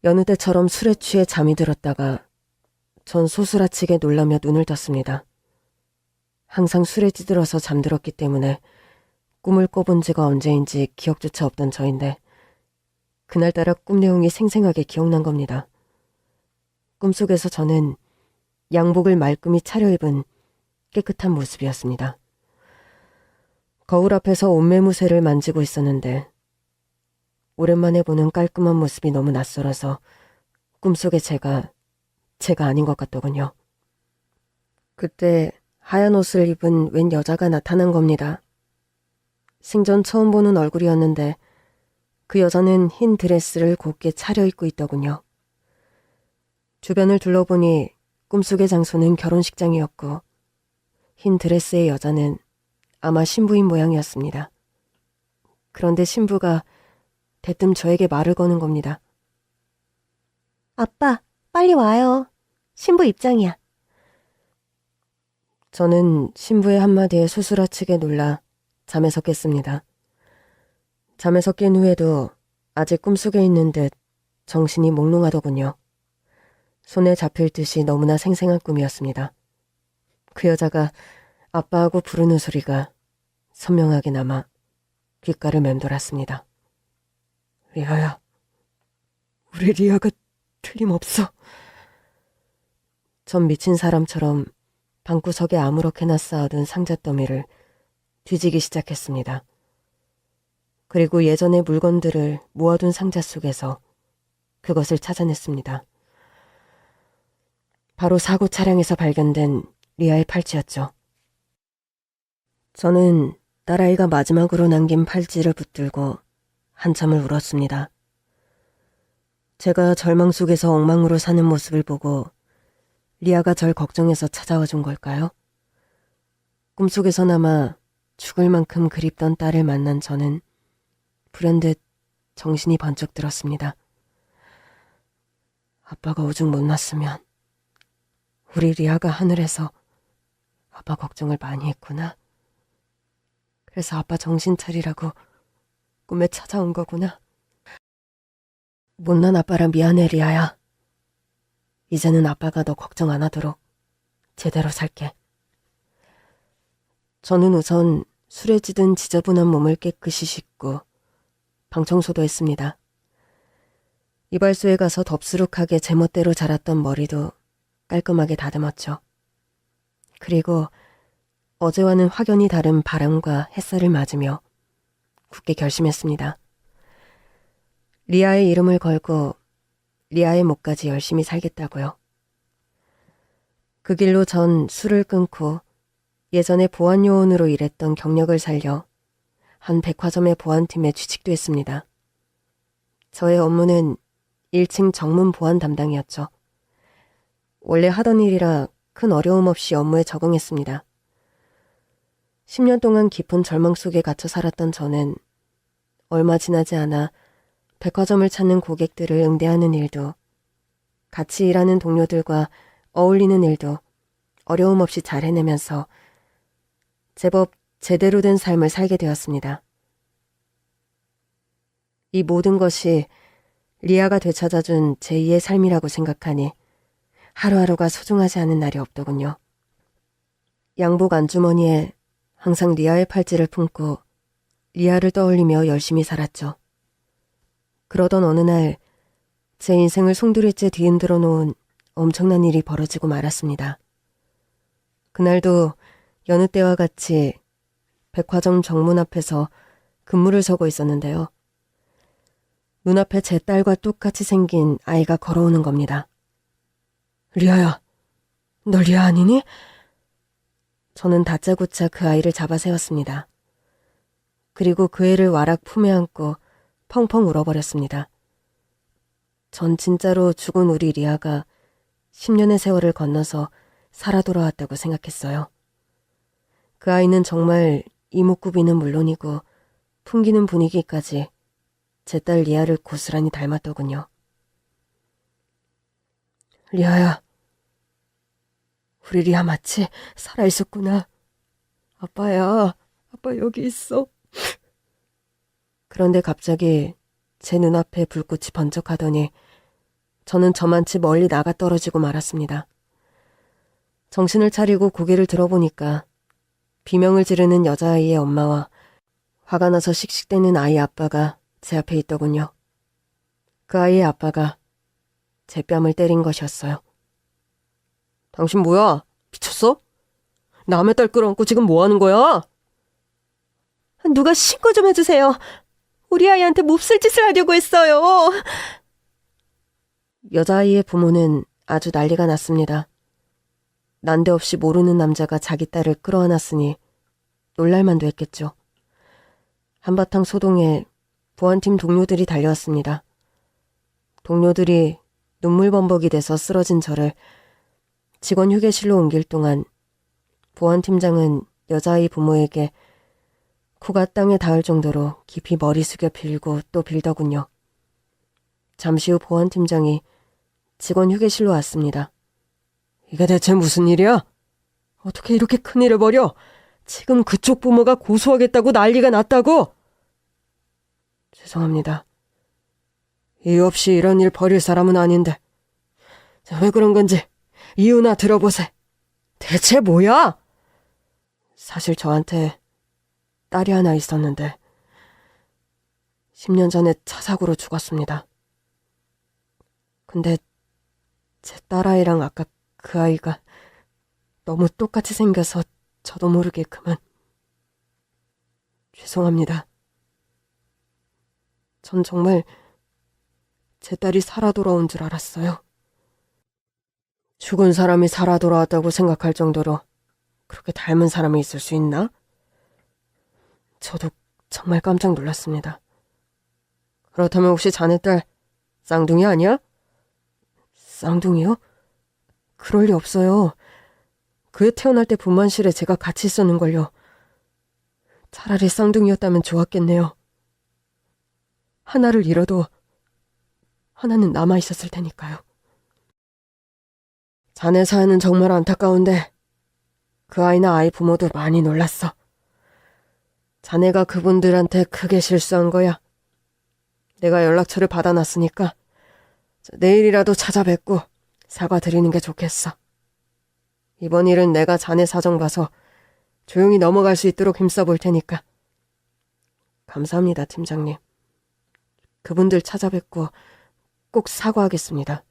여느 때처럼 술에 취해 잠이 들었다가 전 소스라치게 놀라며 눈을 떴습니다. 항상 술에 찌들어서 잠들었기 때문에 꿈을 꿔본 지가 언제인지 기억조차 없던 저인데 그날따라 꿈 내용이 생생하게 기억난 겁니다. 꿈속에서 저는 양복을 말끔히 차려입은 깨끗한 모습이었습니다. 거울 앞에서 옷매무새를 만지고 있었는데 오랜만에 보는 깔끔한 모습이 너무 낯설어서 꿈속의 제가 아닌 것 같더군요. 그때 하얀 옷을 입은 웬 여자가 나타난 겁니다. 생전 처음 보는 얼굴이었는데 그 여자는 흰 드레스를 곱게 차려입고 있더군요. 주변을 둘러보니 꿈속의 장소는 결혼식장이었고 흰 드레스의 여자는 아마 신부인 모양이었습니다. 그런데 신부가 대뜸 저에게 말을 거는 겁니다. 아빠, 빨리 와요. 신부 입장이야. 저는 신부의 한마디에 소스라치게 놀라 잠에서 깼습니다. 잠에서 깬 후에도 아직 꿈속에 있는 듯 정신이 몽롱하더군요. 손에 잡힐 듯이 너무나 생생한 꿈이었습니다. 그 여자가 아빠하고 부르는 소리가 선명하게 남아 귓가를 맴돌았습니다. 리아야, 우리 리아가 틀림없어. 전 미친 사람처럼 방구석에 아무렇게나 쌓아둔 상자 더미를 뒤지기 시작했습니다. 그리고 예전의 물건들을 모아둔 상자 속에서 그것을 찾아냈습니다. 바로 사고 차량에서 발견된 리아의 팔찌였죠. 저는 딸아이가 마지막으로 남긴 팔찌를 붙들고 한참을 울었습니다. 제가 절망 속에서 엉망으로 사는 모습을 보고 리아가 절 걱정해서 찾아와 준 걸까요? 꿈속에서나마 죽을 만큼 그립던 딸을 만난 저는 불현듯 정신이 번쩍 들었습니다. 아빠가 오죽 못났으면 우리 리아가 하늘에서 아빠 걱정을 많이 했구나. 그래서 아빠 정신 차리라고 꿈에 찾아온 거구나. 못난 아빠라 미안해, 리아야. 이제는 아빠가 너 걱정 안 하도록 제대로 살게. 저는 우선 술에 찌든 지저분한 몸을 깨끗이 씻고 방 청소도 했습니다. 이발소에 가서 덥수룩하게 제멋대로 자랐던 머리도 깔끔하게 다듬었죠. 그리고 어제와는 확연히 다른 바람과 햇살을 맞으며 굳게 결심했습니다. 리아의 이름을 걸고 리아의 목까지 열심히 살겠다고요. 그 길로 전 술을 끊고 예전에 보안요원으로 일했던 경력을 살려 한 백화점의 보안팀에 취직도 했습니다. 저의 업무는 1층 정문 보안 담당이었죠. 원래 하던 일이라 큰 어려움 없이 업무에 적응했습니다. 10년 동안 깊은 절망 속에 갇혀 살았던 저는 얼마 지나지 않아 백화점을 찾는 고객들을 응대하는 일도 같이 일하는 동료들과 어울리는 일도 어려움 없이 잘 해내면서 제법 제대로 된 삶을 살게 되었습니다. 이 모든 것이 리아가 되찾아준 제2의 삶이라고 생각하니 하루하루가 소중하지 않은 날이 없더군요. 양복 안주머니에 항상 리아의 팔찌를 품고 리아를 떠올리며 열심히 살았죠. 그러던 어느 날 제 인생을 송두리째 뒤흔들어 놓은 엄청난 일이 벌어지고 말았습니다. 그날도 여느 때와 같이 백화점 정문 앞에서 근무를 서고 있었는데요. 눈앞에 제 딸과 똑같이 생긴 아이가 걸어오는 겁니다. 리아야, 너 리아 아니니? 저는 다짜고짜 그 아이를 잡아 세웠습니다. 그리고 그 애를 와락 품에 안고 펑펑 울어버렸습니다. 전 진짜로 죽은 우리 리아가 10년의 세월을 건너서 살아 돌아왔다고 생각했어요. 그 아이는 정말 이목구비는 물론이고 풍기는 분위기까지 제 딸 리아를 고스란히 닮았더군요. 리아야, 우리 리아 맞지? 살아있었구나. 아빠야, 아빠 여기 있어. 그런데 갑자기 제 눈앞에 불꽃이 번쩍하더니 저는 저만치 멀리 나가 떨어지고 말았습니다. 정신을 차리고 고개를 들어보니까 비명을 지르는 여자아이의 엄마와 화가 나서 씩씩대는 아이 아빠가 제 앞에 있더군요. 그 아이의 아빠가 제 뺨을 때린 것이었어요. 당신 뭐야? 미쳤어? 남의 딸 끌어안고 지금 뭐 하는 거야? 누가 신고 좀 해주세요. 우리 아이한테 몹쓸 짓을 하려고 했어요. 여자아이의 부모는 아주 난리가 났습니다. 난데없이 모르는 남자가 자기 딸을 끌어안았으니 놀랄만도 했겠죠. 한바탕 소동에 보안팀 동료들이 달려왔습니다. 동료들이 눈물범벅이 돼서 쓰러진 저를 직원 휴게실로 옮길 동안 보안팀장은 여자아이 부모에게 코가 땅에 닿을 정도로 깊이 머리 숙여 빌고 또 빌더군요. 잠시 후 보안팀장이 직원 휴게실로 왔습니다. 이게 대체 무슨 일이야? 어떻게 이렇게 큰일을 벌여? 지금 그쪽 부모가 고소하겠다고 난리가 났다고? 죄송합니다. 이유 없이 이런 일 벌일 사람은 아닌데. 왜 그런 건지 이유나 들어보세. 대체 뭐야? 사실 저한테 딸이 하나 있었는데 10년 전에 차 사고로 죽었습니다. 근데 제 딸아이랑 아까 그 아이가 너무 똑같이 생겨서 저도 모르게 그만. 죄송합니다. 전 정말 제 딸이 살아 돌아온 줄 알았어요. 죽은 사람이 살아 돌아왔다고 생각할 정도로 그렇게 닮은 사람이 있을 수 있나? 저도 정말 깜짝 놀랐습니다. 그렇다면 혹시 자네 딸 쌍둥이 아니야? 쌍둥이요? 그럴 리 없어요. 그 애 태어날 때 분만실에 제가 같이 있었는걸요. 차라리 쌍둥이였다면 좋았겠네요. 하나를 잃어도 하나는 남아있었을 테니까요. 자네 사연은 정말 안타까운데 그 아이나 아이 부모도 많이 놀랐어. 자네가 그분들한테 크게 실수한 거야. 내가 연락처를 받아놨으니까 내일이라도 찾아뵙고 사과드리는 게 좋겠어. 이번 일은 내가 자네 사정 봐서 조용히 넘어갈 수 있도록 힘써볼 테니까. 감사합니다, 팀장님. 그분들 찾아뵙고 꼭 사과하겠습니다.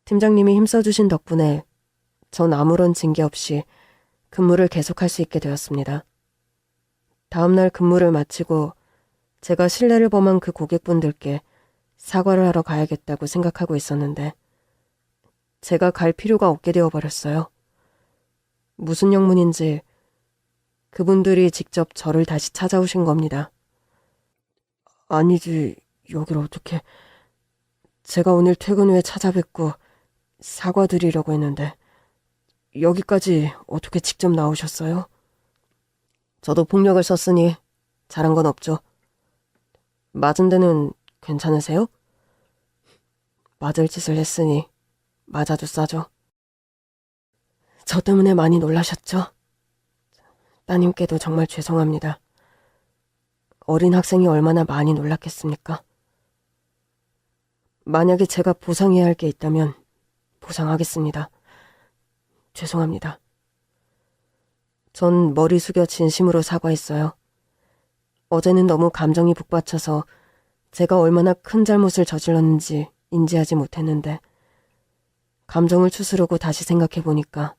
팀장님이 힘써주신 덕분에 전 아무런 징계 없이 근무를 계속할 수 있게 되었습니다. 다음날 근무를 마치고 제가 신뢰를 범한 그 고객분들께 사과를 하러 가야겠다고 생각하고 있었는데 제가 갈 필요가 없게 되어버렸어요. 무슨 영문인지 그분들이 직접 저를 다시 찾아오신 겁니다. 아니지, 여길 어떻게... 제가 오늘 퇴근 후에 찾아뵙고 사과드리려고 했는데 여기까지 어떻게 직접 나오셨어요? 저도 폭력을 썼으니 잘한 건 없죠. 맞은 데는 괜찮으세요? 맞을 짓을 했으니 맞아도 싸죠. 저 때문에 많이 놀라셨죠? 따님께도 정말 죄송합니다. 어린 학생이 얼마나 많이 놀랐겠습니까? 만약에 제가 보상해야 할 게 있다면 보상하겠습니다. 죄송합니다. 전 머리 숙여 진심으로 사과했어요. 어제는 너무 감정이 북받쳐서 제가 얼마나 큰 잘못을 저질렀는지 인지하지 못했는데 감정을 추스르고 다시 생각해보니까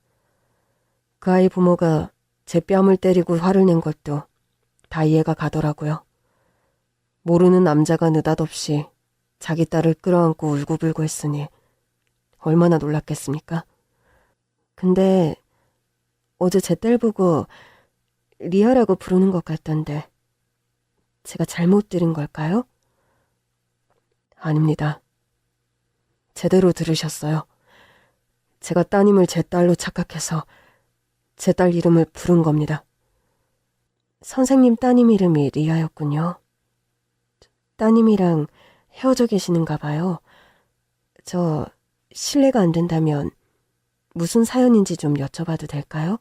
그 아이 부모가 제 뺨을 때리고 화를 낸 것도 다 이해가 가더라고요. 모르는 남자가 느닷없이 자기 딸을 끌어안고 울고불고 했으니 얼마나 놀랐겠습니까? 근데 어제 제 딸 보고 리아라고 부르는 것 같던데 제가 잘못 들은 걸까요? 아닙니다. 제대로 들으셨어요. 제가 따님을 제 딸로 착각해서 제 딸 이름을 부른 겁니다. 선생님 따님 이름이 리아였군요. 따님이랑 헤어져 계시는가 봐요. 저 실례가 안 된다면 무슨 사연인지 좀 여쭤봐도 될까요?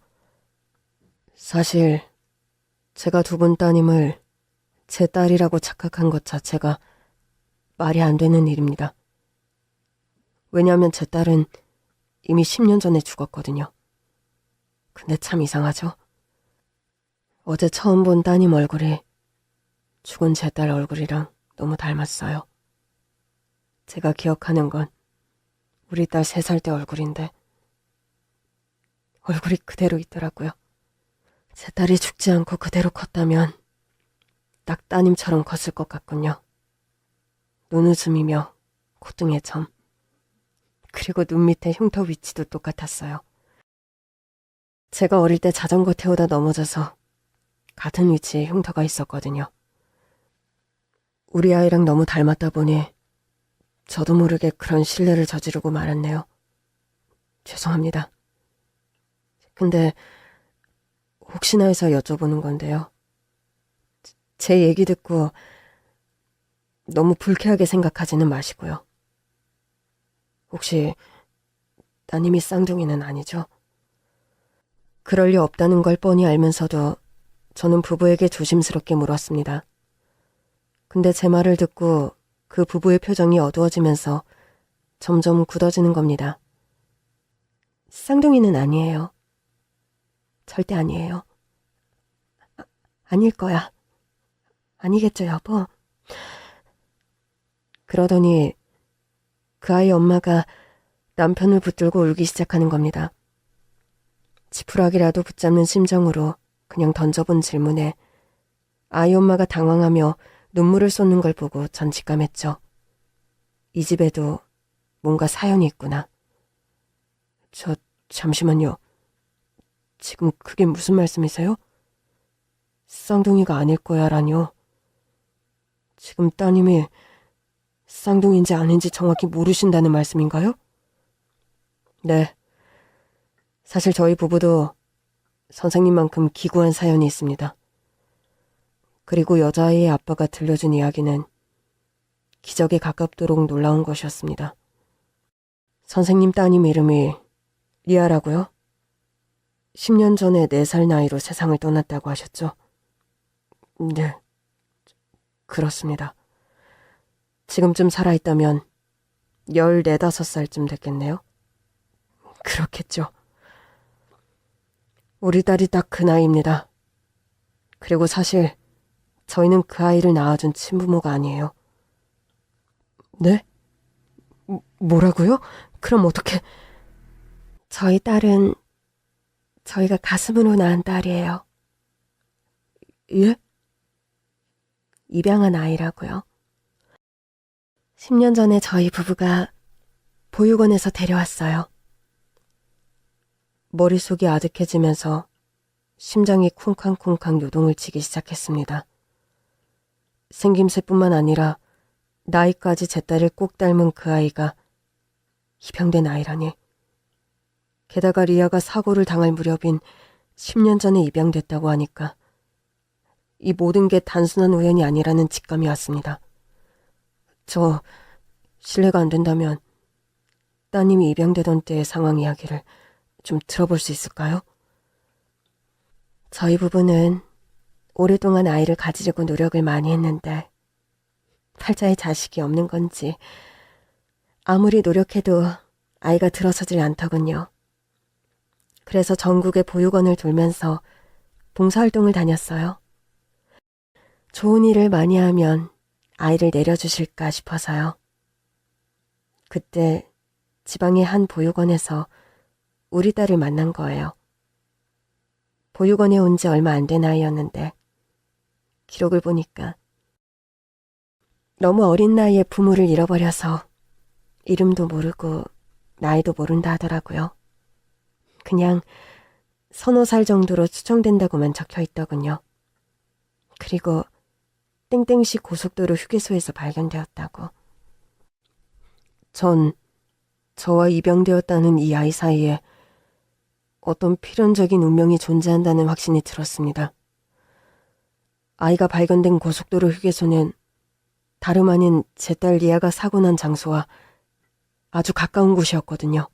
사실 제가 두 분 따님을 제 딸이라고 착각한 것 자체가 말이 안 되는 일입니다. 왜냐하면 제 딸은 이미 10년 전에 죽었거든요. 근데 참 이상하죠? 어제 처음 본 따님 얼굴이 죽은 제 딸 얼굴이랑 너무 닮았어요. 제가 기억하는 건 우리 딸 3살 때 얼굴인데 얼굴이 그대로 있더라고요. 제 딸이 죽지 않고 그대로 컸다면 딱 따님처럼 컸을 것 같군요. 눈웃음이며 콧등의 점, 그리고 눈 밑에 흉터 위치도 똑같았어요. 제가 어릴 때 자전거 태우다 넘어져서 같은 위치에 흉터가 있었거든요. 우리 아이랑 너무 닮았다 보니 저도 모르게 그런 실례를 저지르고 말았네요. 죄송합니다. 근데 혹시나 해서 여쭤보는 건데요. 제 얘기 듣고 너무 불쾌하게 생각하지는 마시고요. 혹시 따님이 쌍둥이는 아니죠? 그럴 리 없다는 걸 뻔히 알면서도 저는 부부에게 조심스럽게 물었습니다. 근데 제 말을 듣고 그 부부의 표정이 어두워지면서 점점 굳어지는 겁니다. 쌍둥이는 아니에요. 절대 아니에요. 아닐 거야. 아니겠죠, 여보? 그러더니 그 아이 엄마가 남편을 붙들고 울기 시작하는 겁니다. 지푸라기라도 붙잡는 심정으로 그냥 던져본 질문에 아이 엄마가 당황하며 눈물을 쏟는 걸 보고 전 직감했죠. 이 집에도 뭔가 사연이 있구나. 잠시만요. 지금 그게 무슨 말씀이세요? 쌍둥이가 아닐 거야라뇨. 지금 따님이 쌍둥이인지 아닌지 정확히 모르신다는 말씀인가요? 네. 사실 저희 부부도 선생님만큼 기구한 사연이 있습니다. 그리고 여자아이의 아빠가 들려준 이야기는 기적에 가깝도록 놀라운 것이었습니다. 선생님 따님 이름이 리아라고요? 10년 전에 4살 나이로 세상을 떠났다고 하셨죠? 네, 그렇습니다. 지금쯤 살아있다면 14, 5살쯤 됐겠네요? 그렇겠죠. 우리 딸이 딱 그 나이입니다. 그리고 사실 저희는 그 아이를 낳아준 친부모가 아니에요. 네? 뭐라고요? 그럼 어떻게... 저희 딸은 저희가 가슴으로 낳은 딸이에요. 예? 입양한 아이라고요. 10년 전에 저희 부부가 보육원에서 데려왔어요. 머릿속이 아득해지면서 심장이 쿵쾅쿵쾅 요동을 치기 시작했습니다. 생김새뿐만 아니라 나이까지 제 딸을 꼭 닮은 그 아이가 입양된 아이라니. 게다가 리아가 사고를 당할 무렵인 10년 전에 입양됐다고 하니까 이 모든 게 단순한 우연이 아니라는 직감이 왔습니다. 저 실례가 안 된다면 따님이 입양되던 때의 상황 이야기를 좀 들어볼 수 있을까요? 저희 부부는 오랫동안 아이를 가지려고 노력을 많이 했는데 팔자에 자식이 없는 건지 아무리 노력해도 아이가 들어서질 않더군요. 그래서 전국의 보육원을 돌면서 봉사활동을 다녔어요. 좋은 일을 많이 하면 아이를 내려주실까 싶어서요. 그때 지방의 한 보육원에서 우리 딸을 만난 거예요. 보육원에 온 지 얼마 안 된 아이였는데 기록을 보니까 너무 어린 나이에 부모를 잃어버려서 이름도 모르고 나이도 모른다 하더라고요. 그냥 서너 살 정도로 추정된다고만 적혀 있더군요. 그리고 땡땡시 고속도로 휴게소에서 발견되었다고. 전 저와 입양되었다는 이 아이 사이에 어떤 필연적인 운명이 존재한다는 확신이 들었습니다. 아이가 발견된 고속도로 휴게소는 다름 아닌 제 딸 리아가 사고 난 장소와 아주 가까운 곳이었거든요.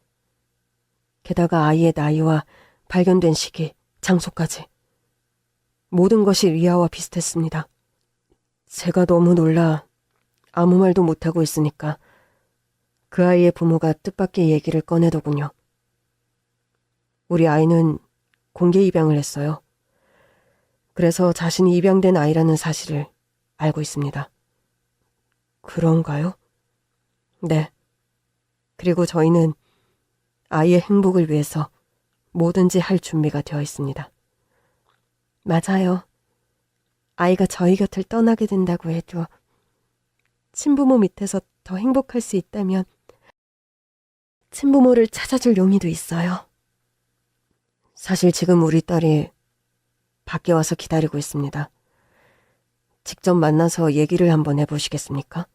게다가 아이의 나이와 발견된 시기, 장소까지 모든 것이 리아와 비슷했습니다. 제가 너무 놀라 아무 말도 못하고 있으니까 그 아이의 부모가 뜻밖의 얘기를 꺼내더군요. 우리 아이는 공개 입양을 했어요. 그래서 자신이 입양된 아이라는 사실을 알고 있습니다. 그런가요? 네. 그리고 저희는 아이의 행복을 위해서 뭐든지 할 준비가 되어 있습니다. 맞아요. 아이가 저희 곁을 떠나게 된다고 해도 친부모 밑에서 더 행복할 수 있다면 친부모를 찾아줄 용의도 있어요. 사실 지금 우리 딸이 밖에 와서 기다리고 있습니다. 직접 만나서 얘기를 한번 해보시겠습니까?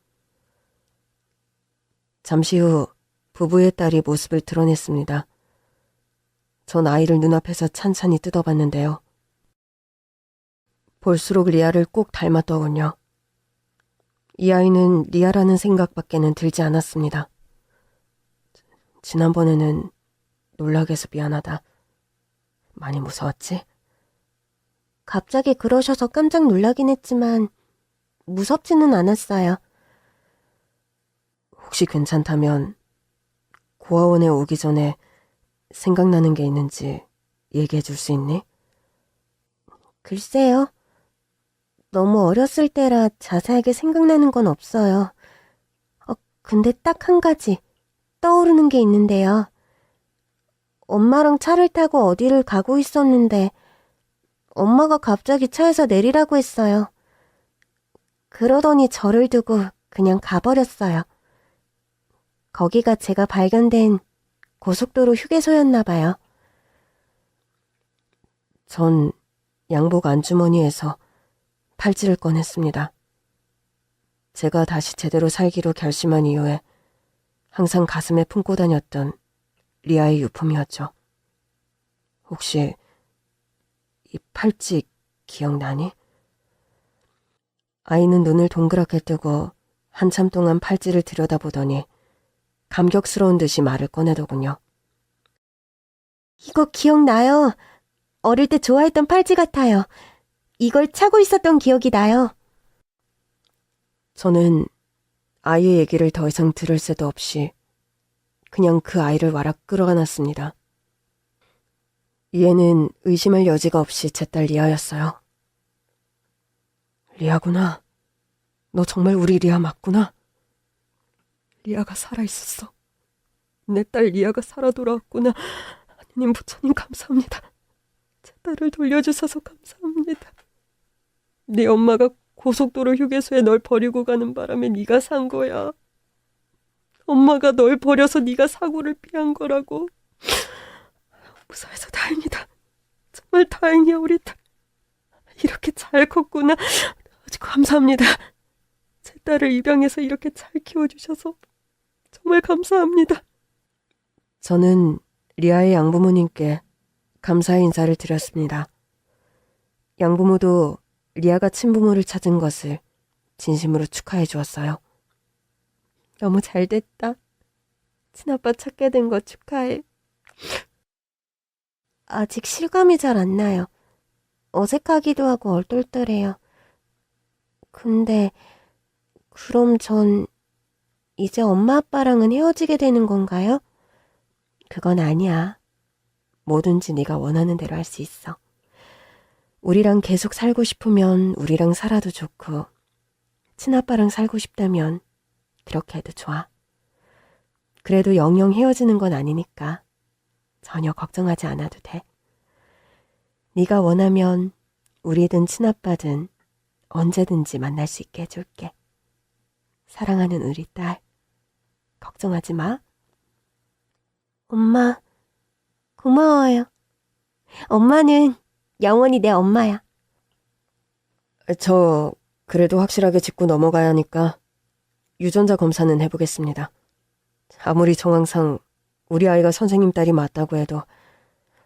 잠시 후 부부의 딸이 모습을 드러냈습니다. 전 아이를 눈앞에서 찬찬히 뜯어봤는데요. 볼수록 리아를 꼭 닮았더군요. 이 아이는 리아라는 생각밖에는 들지 않았습니다. 지난번에는 놀라게 해서 미안하다. 많이 무서웠지? 갑자기 그러셔서 깜짝 놀라긴 했지만 무섭지는 않았어요. 혹시 괜찮다면 고아원에 오기 전에 생각나는 게 있는지 얘기해 줄 수 있니? 글쎄요. 너무 어렸을 때라 자세하게 생각나는 건 없어요. 근데 딱 한 가지 떠오르는 게 있는데요. 엄마랑 차를 타고 어디를 가고 있었는데 엄마가 갑자기 차에서 내리라고 했어요. 그러더니 저를 두고 그냥 가버렸어요. 거기가 제가 발견된 고속도로 휴게소였나 봐요. 전 양복 안주머니에서 팔찌를 꺼냈습니다. 제가 다시 제대로 살기로 결심한 이후에 항상 가슴에 품고 다녔던 리아의 유품이었죠. 혹시 이 팔찌 기억나니? 아이는 눈을 동그랗게 뜨고 한참 동안 팔찌를 들여다보더니 감격스러운 듯이 말을 꺼내더군요. 이거 기억나요. 어릴 때 좋아했던 팔찌 같아요. 이걸 차고 있었던 기억이 나요. 저는 아이의 얘기를 더 이상 들을 새도 없이 그냥 그 아이를 와락 끌어안았습니다. 이에는 의심할 여지가 없이 제 딸 리아였어요. 리아구나. 너 정말 우리 리아 맞구나. 리아가 살아있었어. 내 딸 리아가 살아 돌아왔구나. 하느님 부처님 감사합니다. 제 딸을 돌려주셔서 감사합니다. 네 엄마가 고속도로 휴게소에 널 버리고 가는 바람에 네가 산 거야. 엄마가 널 버려서 네가 사고를 피한 거라고. 무사해서 다행이다. 정말 다행이야 우리 딸. 이렇게 잘 컸구나. 아주 감사합니다. 제 딸을 입양해서 이렇게 잘 키워주셔서 정말 감사합니다. 저는 리아의 양부모님께 감사의 인사를 드렸습니다. 양부모도 리아가 친부모를 찾은 것을 진심으로 축하해 주었어요. 너무 잘 됐다. 친아빠 찾게 된 거 축하해. 아직 실감이 잘 안 나요. 어색하기도 하고 얼떨떨해요. 근데 그럼 전 이제 엄마 아빠랑은 헤어지게 되는 건가요? 그건 아니야. 뭐든지 네가 원하는 대로 할 수 있어. 우리랑 계속 살고 싶으면 우리랑 살아도 좋고, 친아빠랑 살고 싶다면 그렇게 해도 좋아. 그래도 영영 헤어지는 건 아니니까 전혀 걱정하지 않아도 돼. 네가 원하면 우리든 친아빠든 언제든지 만날 수 있게 해줄게. 사랑하는 우리 딸, 걱정하지 마. 엄마, 고마워요. 엄마는 영원히 내 엄마야. 저 그래도 확실하게 짚고 넘어가야 하니까 유전자 검사는 해보겠습니다. 아무리 정황상 우리 아이가 선생님 딸이 맞다고 해도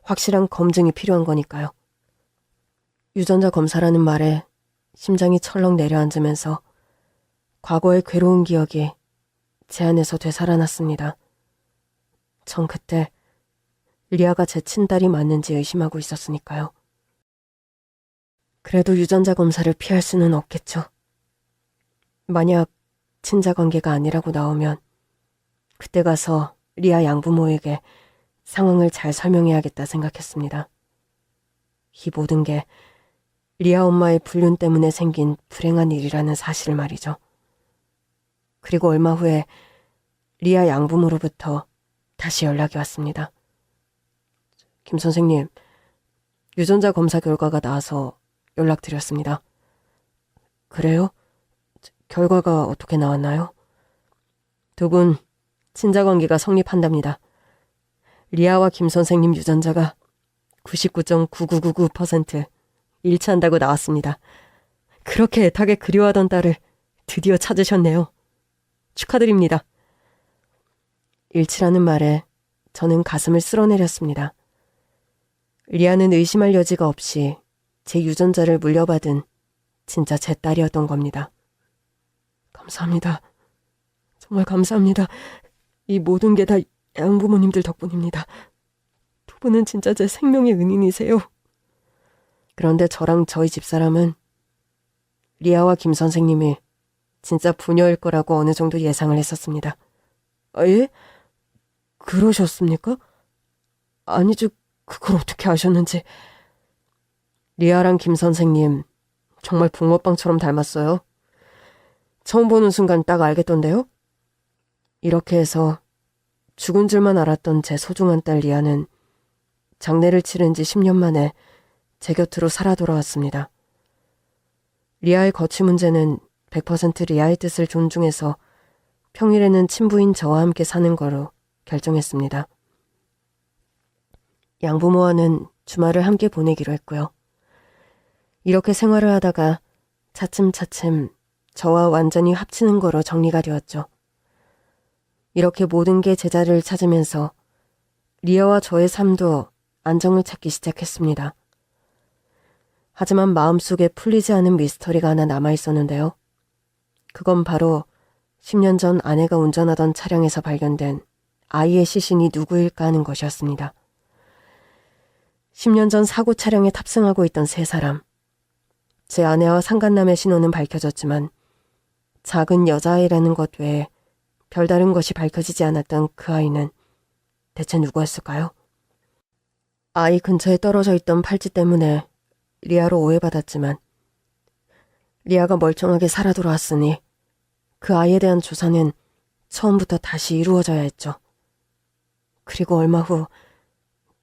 확실한 검증이 필요한 거니까요. 유전자 검사라는 말에 심장이 철렁 내려앉으면서 과거의 괴로운 기억이 제 안에서 되살아났습니다. 전 그때 리아가 제 친딸이 맞는지 의심하고 있었으니까요. 그래도 유전자 검사를 피할 수는 없겠죠. 만약 친자 관계가 아니라고 나오면 그때 가서 리아 양부모에게 상황을 잘 설명해야겠다 생각했습니다. 이 모든 게 리아 엄마의 불륜 때문에 생긴 불행한 일이라는 사실을 말이죠. 그리고 얼마 후에 리아 양부모로부터 다시 연락이 왔습니다. 김 선생님, 유전자 검사 결과가 나와서 연락드렸습니다. 그래요? 결과가 어떻게 나왔나요? 두 분 친자관계가 성립한답니다. 리아와 김 선생님 유전자가 99.9999% 일치한다고 나왔습니다. 그렇게 애타게 그리워하던 딸을 드디어 찾으셨네요. 축하드립니다. 일치라는 말에 저는 가슴을 쓸어내렸습니다. 리아는 의심할 여지가 없이 제 유전자를 물려받은 진짜 제 딸이었던 겁니다. 감사합니다. 정말 감사합니다. 이 모든 게 다 양부모님들 덕분입니다. 두 분은 진짜 제 생명의 은인이세요. 그런데 저랑 저희 집사람은 리아와 김 선생님이 진짜 부녀일 거라고 어느 정도 예상을 했었습니다. 아, 예? 그러셨습니까? 아니죠. 그걸 어떻게 아셨는지. 리아랑 김 선생님 정말 붕어빵처럼 닮았어요. 처음 보는 순간 딱 알겠던데요? 이렇게 해서 죽은 줄만 알았던 제 소중한 딸 리아는 장례를 치른 지 10년 만에 제 곁으로 살아 돌아왔습니다. 리아의 거취 문제는 100% 리아의 뜻을 존중해서 평일에는 친부인 저와 함께 사는 거로 결정했습니다. 양부모와는 주말을 함께 보내기로 했고요. 이렇게 생활을 하다가 차츰차츰 저와 완전히 합치는 거로 정리가 되었죠. 이렇게 모든 게 제자리를 찾으면서 리아와 저의 삶도 안정을 찾기 시작했습니다. 하지만 마음속에 풀리지 않은 미스터리가 하나 남아있었는데요. 그건 바로 10년 전 아내가 운전하던 차량에서 발견된 아이의 시신이 누구일까 하는 것이었습니다. 10년 전 사고 차량에 탑승하고 있던 세 사람. 제 아내와 상간남의 신원은 밝혀졌지만 작은 여자아이라는 것 외에 별다른 것이 밝혀지지 않았던 그 아이는 대체 누구였을까요? 아이 근처에 떨어져 있던 팔찌 때문에 리아로 오해받았지만 리아가 멀쩡하게 살아 돌아왔으니 그 아이에 대한 조사는 처음부터 다시 이루어져야 했죠. 그리고 얼마 후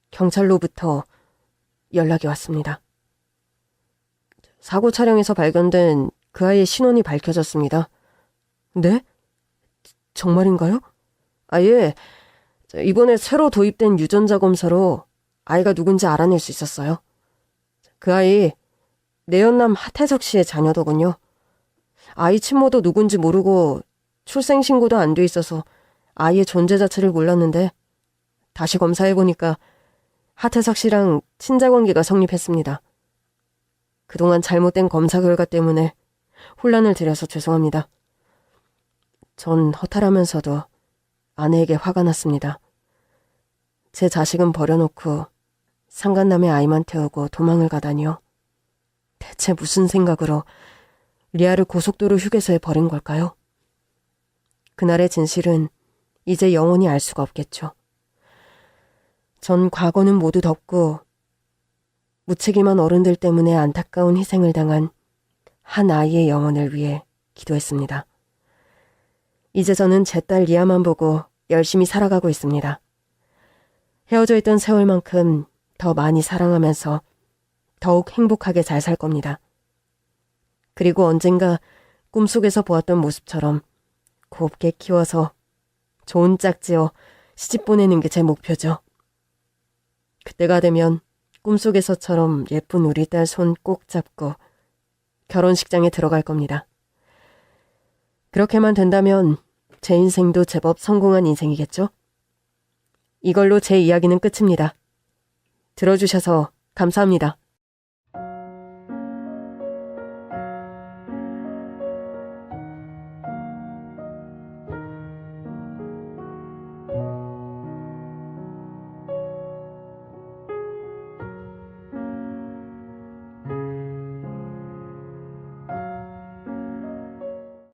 경찰로부터 연락이 왔습니다. 사고 차량에서 발견된 그 아이의 신원이 밝혀졌습니다. 네? 정말인가요? 아, 예. 이번에 새로 도입된 유전자 검사로 아이가 누군지 알아낼 수 있었어요. 그 아이 내연남 하태석 씨의 자녀더군요. 아이 친모도 누군지 모르고 출생신고도 안 돼 있어서 아이의 존재 자체를 몰랐는데 다시 검사해보니까 하태석 씨랑 친자관계가 성립했습니다. 그동안 잘못된 검사 결과 때문에 혼란을 드려서 죄송합니다. 전 허탈하면서도 아내에게 화가 났습니다. 제 자식은 버려놓고 상간남의 아이만 태우고 도망을 가다니요. 대체 무슨 생각으로 리아를 고속도로 휴게소에 버린 걸까요? 그날의 진실은 이제 영원히 알 수가 없겠죠. 전 과거는 모두 덮고 무책임한 어른들 때문에 안타까운 희생을 당한 한 아이의 영혼을 위해 기도했습니다. 이제 저는 제 딸 리아만 보고 열심히 살아가고 있습니다. 헤어져 있던 세월만큼 더 많이 사랑하면서 더욱 행복하게 잘 살 겁니다. 그리고 언젠가 꿈속에서 보았던 모습처럼 곱게 키워서 좋은 짝지어 시집 보내는 게 제 목표죠. 그때가 되면 꿈속에서처럼 예쁜 우리 딸 손 꼭 잡고 결혼식장에 들어갈 겁니다. 그렇게만 된다면 제 인생도 제법 성공한 인생이겠죠? 이걸로 제 이야기는 끝입니다. 들어주셔서 감사합니다.